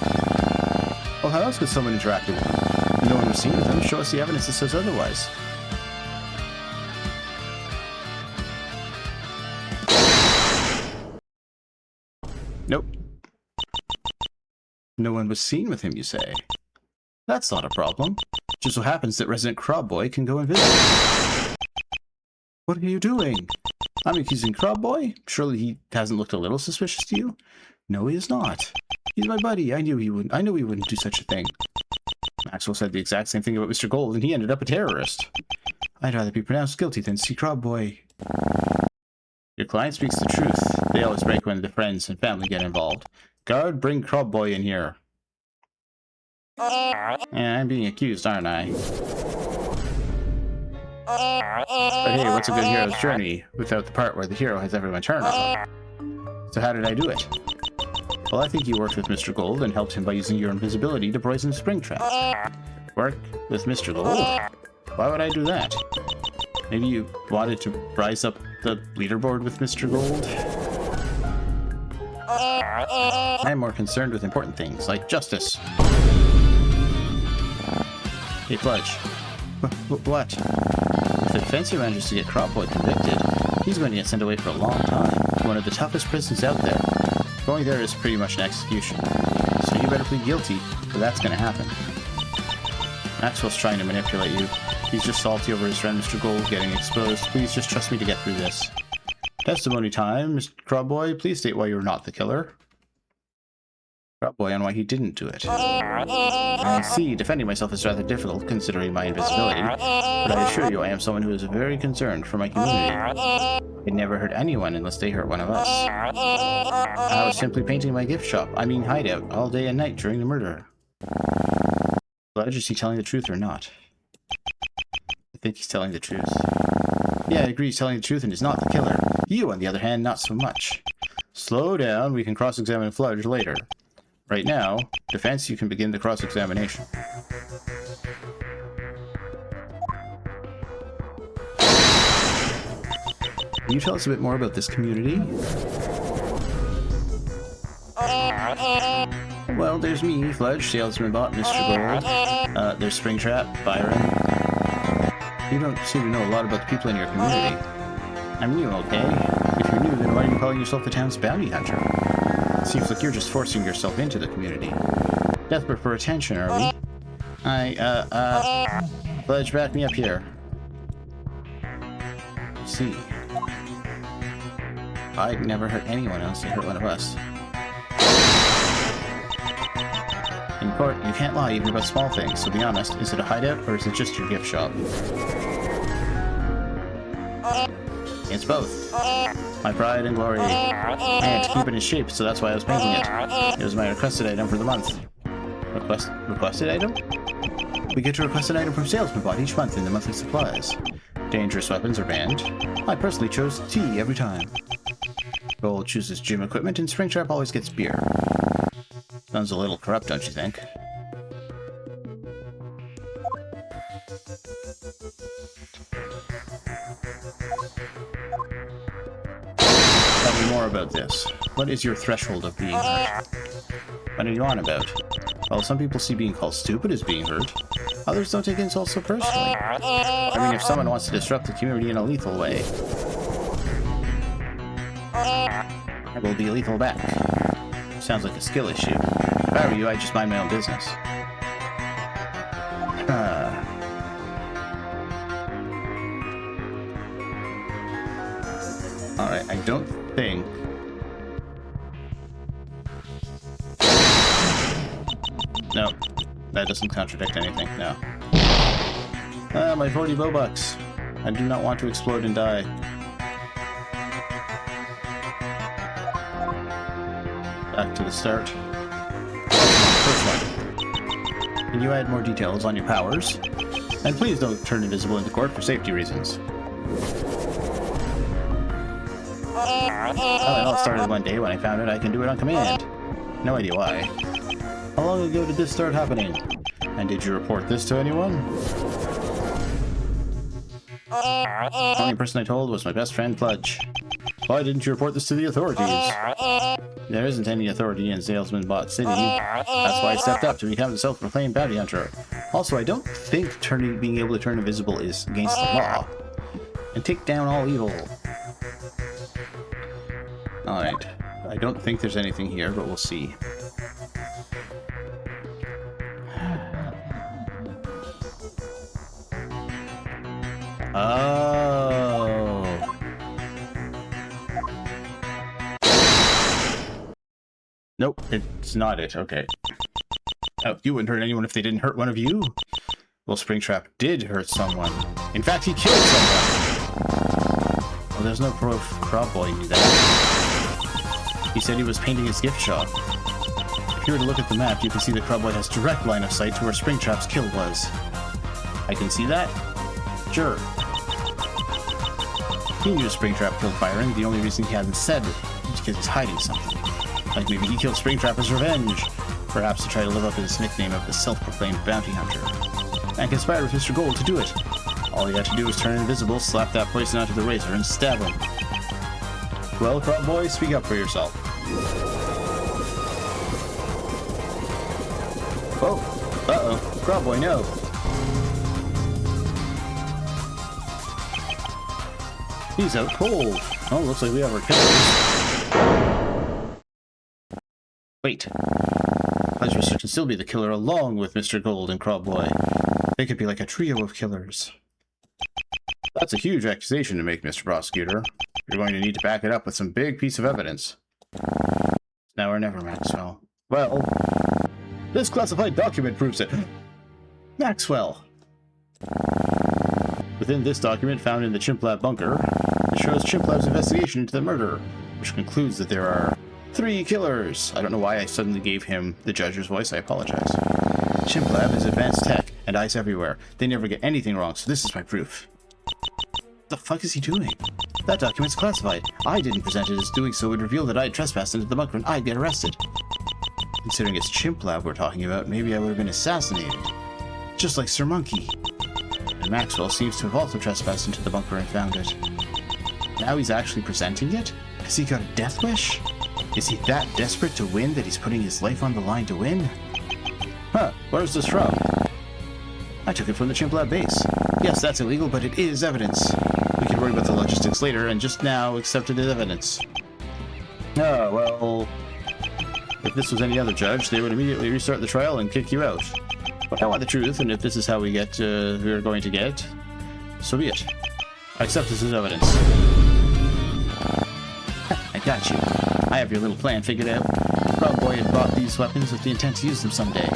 [SPEAKER 2] Well, how else could someone interact with him? No one was seen with him. Show us the evidence that says otherwise. Nope. No one was seen with him, you say? That's not a problem. Just so happens that Resident Crobboy can go and visit. What are you doing? I'm accusing Crobboy? Surely he hasn't looked a little suspicious to you? No, he is not. He's my buddy. I knew he wouldn't do such a thing. Maxwell said the exact same thing about Mr. Gold, and he ended up a terrorist. I'd rather be pronounced guilty than see Crobboy. Your client speaks the truth. They always break when the friends and family get involved. Guard, bring Crobboy in here. Yeah, I'm being accused, aren't I? But hey, what's a good hero's journey without the part where the hero has everyone turn on him? So how did I do it? Well, I think you worked with Mr. Gold and helped him by using your invisibility to poison Springtrap. Work with Mr. Gold? Why would I do that? Maybe you wanted to rise up the leaderboard with Mr. Gold? I'm more concerned with important things, like justice. Hey, Fudge. What? If the defense manages to get Crobboy convicted, he's going to get sent away for a long time to one of the toughest prisons out there. Going there is pretty much an execution. So you better plead guilty, or that's going to happen. Maxwell's trying to manipulate you. He's just salty over his friend Mr. Gold getting exposed. Please just trust me to get through this. Testimony time. Mr. Crabboy, please state why you're not the killer. Crabboy on why he didn't do it. I see, defending myself is rather difficult considering my invisibility, but I assure you I am someone who is very concerned for my community. I never hurt anyone unless they hurt one of us. I was simply painting my gift shop, hideout, all day and night during the murder. Fledge, is he telling the truth or not? I think he's telling the truth. Yeah, I agree he's telling the truth and is not the killer. You, on the other hand, not so much. Slow down, we can cross-examine Fledge later. Right now, defense, you can begin the cross-examination. Can you tell us a bit more about this community? Well, there's me, Fledge, Salesman Bot, Mr. Gold. There's Springtrap, Byron. You don't seem to know a lot about the people in your community. I'm new, okay? If you're new, then why are you calling yourself the town's bounty hunter? Seems like you're just forcing yourself into the community. Desperate for attention, are we? Fledge, back me up here. Let's see. I'd never hurt anyone else, they hurt one of us. In court, you can't lie even about small things, so be honest, is it a hideout or is it just your gift shop? It's both. My pride and glory. I had to keep it in shape, so that's why I was painting it. It was my requested item for the month. Requested item? We get to request an item from Salesman Bot each month in the monthly supplies. Dangerous weapons are banned. I personally chose tea every time. Gold chooses gym equipment, and Springtrap always gets beer. Sounds a little corrupt, don't you think? Tell me more about this. What is your threshold of being hurt? What are you on about? Well, some people see being called stupid as being hurt. Others don't take insults so personally. If someone wants to disrupt the community in a lethal way, I will be lethal back. Sounds like a skill issue. If I were you, I'd just mind my own business. Alright, I don't think... No, that doesn't contradict anything, no. My 40 Bobucks. I do not want to explode and die. Back to the start. First one. Can you add more details on your powers? And please don't turn invisible into court for safety reasons. Well, it all started one day when I found out I can do it on command. No idea why. How long ago did this start happening? And did you report this to anyone? The only person I told was my best friend, Fledge. Why didn't you report this to the authorities? There isn't any authority in Salesman Bot City. That's why I stepped up to become the self-proclaimed bounty hunter. Also, I don't think being able to turn invisible is against the law. And take down all evil. Alright. I don't think there's anything here, but we'll see. Oh. Nope, it's not it. Okay. Oh, you wouldn't hurt anyone if they didn't hurt one of you? Well, Springtrap did hurt someone. In fact, he killed someone. Well, there's no proof Crabboy knew that. He said he was painting his gift shop. If you were to look at the map, you can see that Crabboy has direct line of sight to where Springtrap's kill was. I can see that? Sure. He knew Springtrap killed Byron. The only reason he hadn't said it is because he's hiding something. Like maybe he killed Springtrap as revenge. Perhaps to try to live up to his nickname of the self-proclaimed bounty hunter. And conspire with Mr. Gold to do it. All he had to do was turn invisible, slap that poison onto the razor, and stab him. Well, Crabboy, speak up for yourself. Oh, uh-oh. Crabboy, no. He's out cold. Oh, looks like we have our killers. Wait. Ledger can still be the killer along with Mr. Gold and Crabboy. They could be like a trio of killers. That's a huge accusation to make, Mr. Prosecutor. You're going to need to back it up with some big piece of evidence. Now or never, Maxwell. Well, this classified document proves it. Maxwell! Within this document found in the Chimp Lab bunker, it shows Chimp Lab's investigation into the murder, which concludes that there are 3 killers. I don't know why I suddenly gave him the judge's voice. I apologize. Chimp Lab is advanced tech and eyes everywhere. They never get anything wrong, so this is my proof. What the fuck is he doing? That document's classified. I didn't present it, as doing so would reveal that I had trespassed into the bunker and I'd get arrested. Considering it's Chimp Lab we're talking about, maybe I would have been assassinated. Just like Sir Monkey. And Maxwell seems to have also trespassed into the bunker and found it. Now he's actually presenting it? Has he got a death wish? Is he that desperate to win that he's putting his life on the line to win? Huh, where's this from? I took it from the Chimp Lab base. Yes, that's illegal, but it is evidence. We can worry about the logistics later, and just now accept it as evidence. Ah, well... If this was any other judge, they would immediately restart the trial and kick you out. But I want the truth, and if this is how we are going to get, so be it. I accept this as evidence. I got you. I have your little plan figured out. Proud Boy had bought these weapons with the intent to use them someday.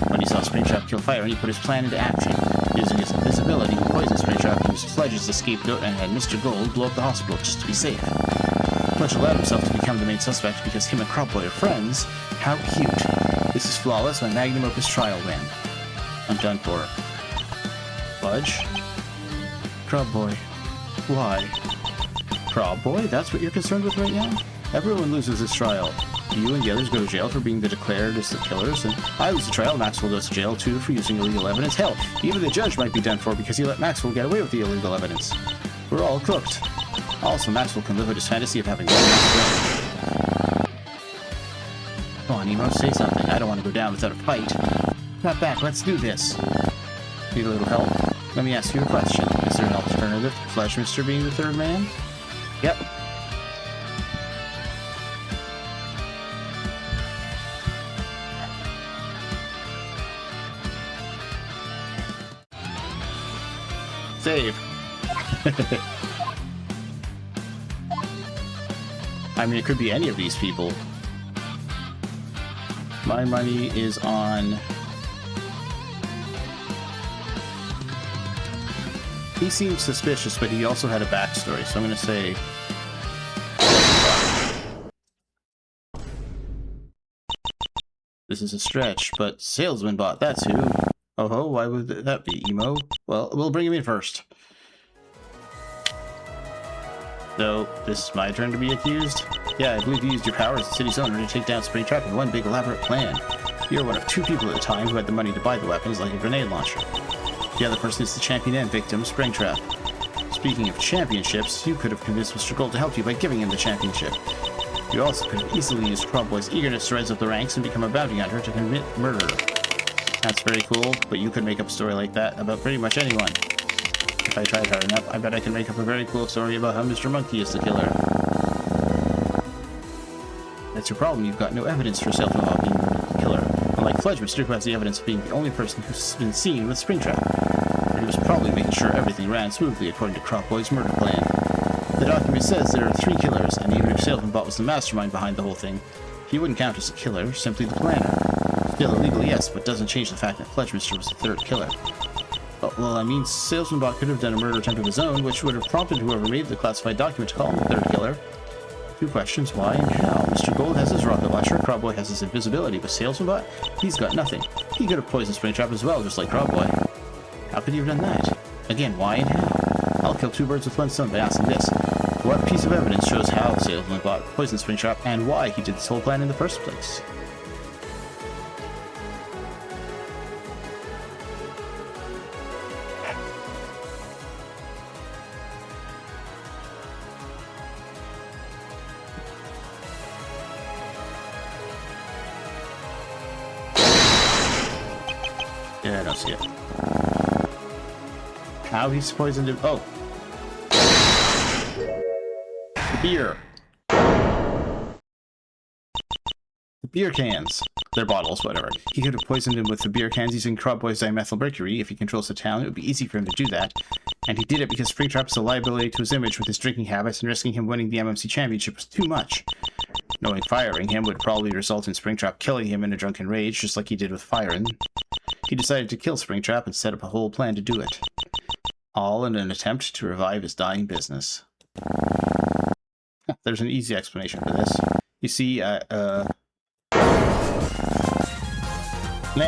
[SPEAKER 2] When he saw Springtrap kill Fire, he put his plan into action. Using his invisibility, he poisoned Springtrap, used Fledge as the scapegoat, and had Mr. Gold blow up the hospital just to be safe. Fletch allowed himself to become the main suspect because him and Crowboy are friends. How cute. This is flawless, my magnum opus trial win. I'm done for. Fudge? Crowboy. Why? Crowboy? That's what you're concerned with right now? Everyone loses this trial. You and the others go to jail for being declared as the killers, and I lose the trial. Maxwell goes to jail too for using illegal evidence. Hell, even the judge might be done for because he let Maxwell get away with the illegal evidence. We're all cooked. Also, Maxwell can live with his fantasy of having one last win. Come on, Emo, say something. I don't want to go down without a fight. Not back, let's do this. Need a little help? Let me ask you a question. Is there an alternative to Fledge Mister being the third man? Yep. Save. I mean, it could be any of these people. My money is on... He seems suspicious, but he also had a backstory, so I'm going to say... This is a stretch, but Salesman Bot, that's who. Oh ho, why would that be, Emo? Well, we'll bring him in first. So, this is my turn to be accused? Yeah, I believe you used your power as the city's owner to take down Springtrap in one big elaborate plan. You're one of 2 people at the time who had the money to buy the weapons, like a grenade launcher. The other person is the champion and victim, Springtrap. Speaking of championships, you could have convinced Mr. Gold to help you by giving him the championship. You also could have easily used Crowboy's eagerness to rise up the ranks and become a bounty hunter to commit murder. That's very cool, but you could make up a story like that about pretty much anyone. If I tried hard enough, I bet I can make up a very cool story about how Mr. Monkey is the killer. That's your problem, you've got no evidence for Salesman Bot being the killer. Unlike Fledge, Mr. who has the evidence of being the only person who's been seen with Springtrap. But he was probably making sure everything ran smoothly according to Crowboy's murder plan. The document says there are 3 killers, and even if Salesman Bot was the mastermind behind the whole thing, he wouldn't count as a killer, simply the planner. Still illegal, yes, but doesn't change the fact that Fledge Mister was the 3rd killer. Well, I mean, Salesman Bot could have done a murder attempt of his own, which would have prompted whoever made the classified document to call him the 3rd killer. 2 questions, why and how? Mr. Gold has his rocket launcher, Crowboy has his invisibility, but Salesman Bot? He's got nothing. He could have poisoned Springtrap as well, just like Crowboy. How could he have done that? Again, why and how? I'll kill 2 birds with 1 stone by asking this. What piece of evidence shows how Salesman Bot poisoned Springtrap and why he did this whole plan in the first place? Yeah, I don't see it. How he's poisoned him? Oh. The beer. The beer cans. Their bottles, whatever. He could have poisoned him with the beer cans using Crobboy's dimethylmercury. If he controls the town, it would be easy for him to do that. And he did it because Springtrap is a liability to his image with his drinking habits, and risking him winning the MMC championship was too much. Knowing firing him would probably result in Springtrap killing him in a drunken rage, just like he did with Firen. He decided to kill Springtrap and set up a whole plan to do it. All in an attempt to revive his dying business. There's an easy explanation for this. You see, man,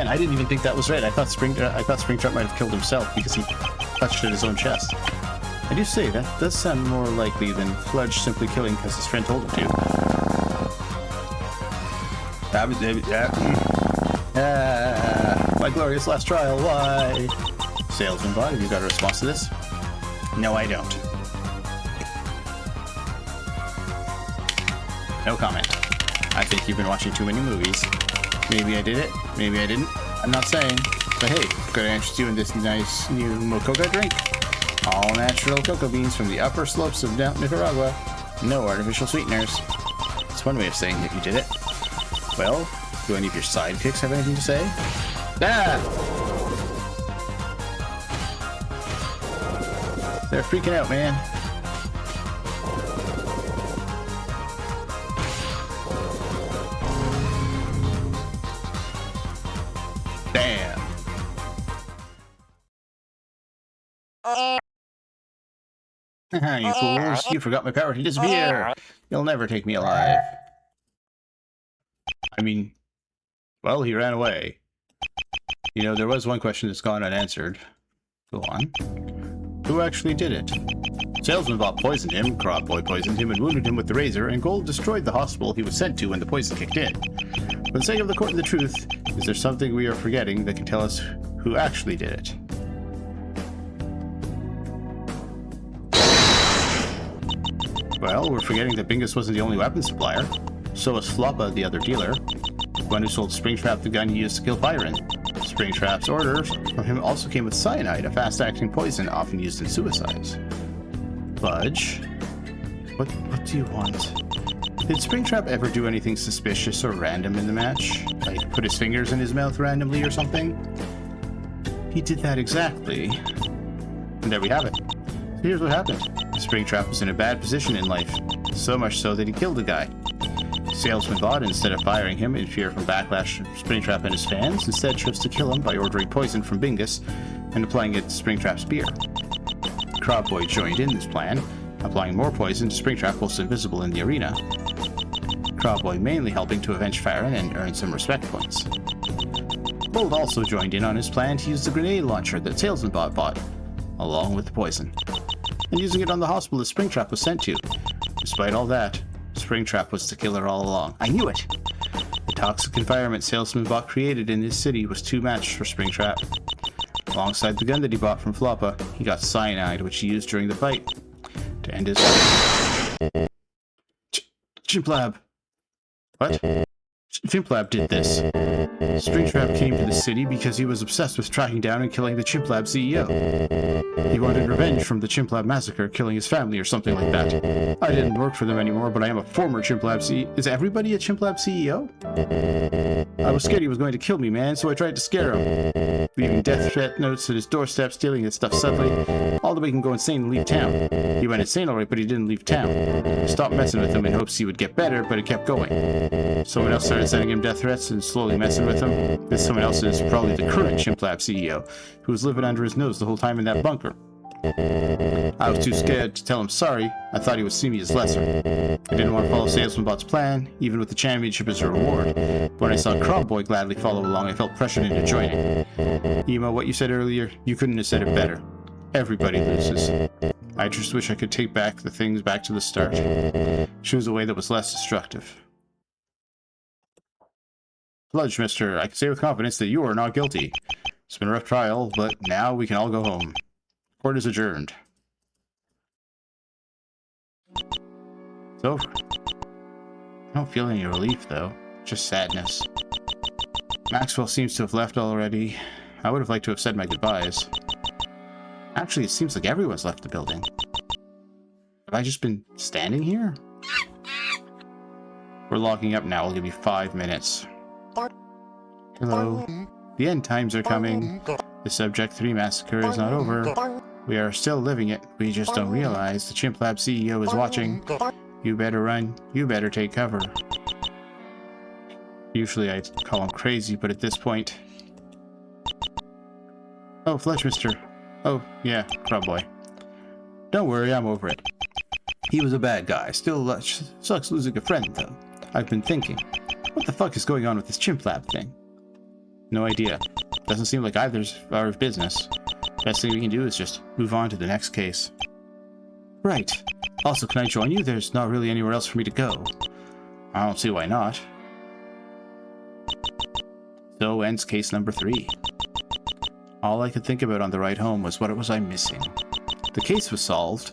[SPEAKER 2] I didn't even think that was right. I thought Springtrap might have killed himself because he touched at his own chest. I do say that does sound more likely than Fludge simply killing because his friend told him to. My glorious last trial, why? Salesman Bot, have you got a response to this? No, I don't. No comment. I think you've been watching too many movies. Maybe I did it, maybe I didn't. I'm not saying. But hey, could I interest you in this nice new mococa drink? All natural cocoa beans from the upper slopes of Mount Nicaragua. No artificial sweeteners. It's one way of saying that you did it. Well, do any of your sidekicks have anything to say? Ah! They're freaking out, man. Damn. You fools, you forgot my power to disappear. You'll never take me alive. I mean, well, he ran away. You know, there was one question that's gone unanswered. Go on. Who actually did it? Salesman Bot poisoned him, Crobboy poisoned him and wounded him with the razor, and Gold destroyed the hospital he was sent to when the poison kicked in. For the sake of the court and the truth, is there something we are forgetting that can tell us who actually did it? Well, we're forgetting that Bingus wasn't the only weapon supplier. So was Floppa, the other dealer. The one who sold Springtrap the gun he used to kill Firen. Springtrap's orders from him also came with cyanide, a fast-acting poison often used in suicides. Fudge? What do you want? Did Springtrap ever do anything suspicious or random in the match? Like put his fingers in his mouth randomly or something? He did that exactly. And there we have it. So here's what happened. Springtrap was in a bad position in life. So much so that he killed a guy. Salesman Bot, instead of firing him in fear from backlash from Springtrap and his fans, instead chose to kill him by ordering poison from Bingus and applying it to Springtrap's beer. Crobboy joined in this plan, applying more poison to Springtrap whilst invisible in the arena. Crobboy mainly helping to avenge Firen and earn some respect points. Bold also joined in on his plan to use the grenade launcher that Salesman Bot bought, along with the poison, and using it on the hospital that Springtrap was sent to. Despite all that, Springtrap was the killer all along. I knew it! The toxic environment Salesman Bot created in this city was too much for Springtrap. Alongside the gun that he bought from Floppa, he got cyanide, which he used during the fight to end his life. Chimplab! What? Chimplab did this. Springtrap came to the city because he was obsessed with tracking down and killing the Chimplab CEO. He wanted revenge from the Chimplab massacre, killing his family or something like that. I didn't work for them anymore, but I am a former Chimplab CEO. Is everybody a Chimplab CEO? I was scared he was going to kill me, man, so I tried to scare him. Leaving death threat notes at his doorstep, stealing his stuff subtly, all to make him go insane and leave town. He went insane alright, but he didn't leave town. I stopped messing with him in hopes he would get better, but it kept going. Someone else started sending him death threats and slowly messing with him. This someone else is probably the current Chimplab CEO, who was living under his nose the whole time in that bunker. I was too scared to tell him sorry. I thought he would see me as lesser. I didn't want to follow Salesman Bot's plan, even with the championship as a reward. But when I saw Crobboy gladly follow along, I felt pressured into joining. Emo, what you said earlier, you couldn't have said it better. Everybody loses. I just wish I could take back the things back to the start. Choose a way that was less destructive. Fludge, mister, I can say with confidence that you are not guilty. It's been a rough trial, but now we can all go home. Court is adjourned. It's over. I don't feel any relief, though. Just sadness. Maxwell seems to have left already. I would have liked to have said my goodbyes. Actually, it seems like everyone's left the building. Have I just been standing here? We're locking up now. I'll give you 5 minutes. Hello. The end times are coming. The Subject 3 massacre is not over. We are still living it. We just don't realize the Chimp Lab CEO is watching. You better run. You better take cover. Usually I'd call him crazy, but at this point... Oh, Fletch, mister. Oh, yeah, Crab Boy. Don't worry, I'm over it. He was a bad guy. Still sucks losing a friend, though. I've been thinking, what the fuck is going on with this Chimp Lab thing? No idea. Doesn't seem like either's our business. Best thing we can do is just move on to the next case. Right. Also, can I join you? There's not really anywhere else for me to go. I don't see why not. So ends case number 3. All I could think about on the ride home was what was I missing. The case was solved,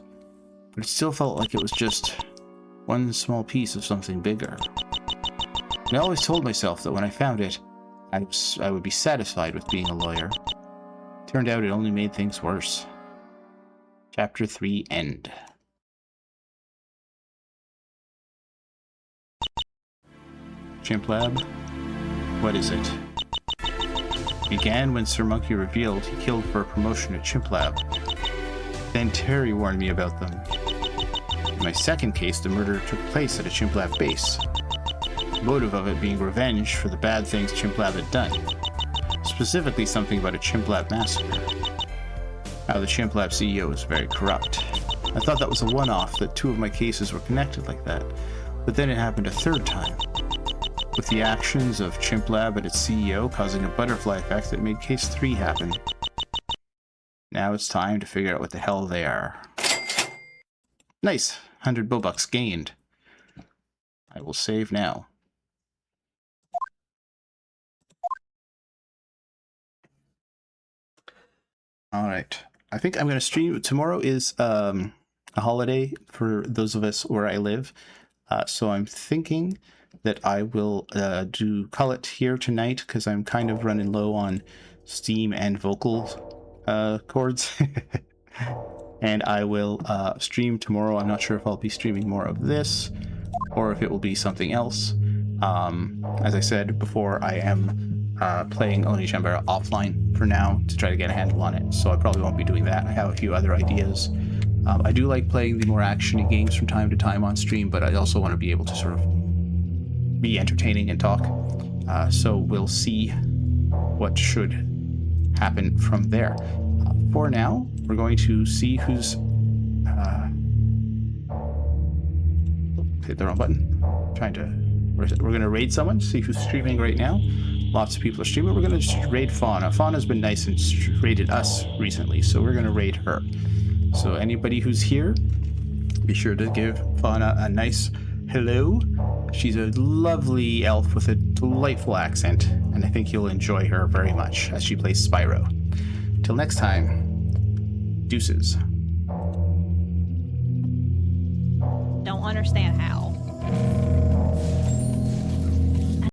[SPEAKER 2] but it still felt like it was just one small piece of something bigger. And I always told myself that when I found it, I would be satisfied with being a lawyer. Turned out it only made things worse. Chapter 3 End. Chimp Lab? What is it? Began when Sir Monkey revealed he killed for a promotion at Chimp Lab. Then Terry warned me about them. In my second case, the murder took place at a Chimp Lab base. The motive of it being revenge for the bad things Chimp Lab had done. Specifically something about a Chimp Lab massacre. Now the Chimp Lab CEO was very corrupt. I thought that was a one-off, that 2 of my cases were connected like that. But then it happened a third time. With the actions of Chimp Lab and its CEO causing a butterfly effect that made case 3 happen. Now it's time to figure out what the hell they are. Nice! 100 Bobucks gained. I will save now. Alright. I think I'm going to stream. Tomorrow is a holiday for those of us where I live. So I'm thinking that I will call it here tonight because I'm kind of running low on Steam and vocal cords. And I will stream tomorrow. I'm not sure if I'll be streaming more of this or if it will be something else. As I said before, I am playing Oni Chambera offline for now to try to get a handle on it, so I probably won't be doing that. I have a few other ideas. I do like playing the more action-y games from time to time on stream, but I also want to be able to sort of be entertaining and talk. So we'll see what should happen from there. For now, we're going to see who's... hit the wrong button. We're going to raid someone, see who's streaming right now. Lots of people are streaming. We're going to just raid Fauna. Fauna's been nice and raided us recently, so we're going to raid her. So anybody who's here, be sure to give Fauna a nice hello. She's a lovely elf with a delightful accent, and I think you'll enjoy her very much as she plays Spyro. Till next time, deuces.
[SPEAKER 3] Don't understand how.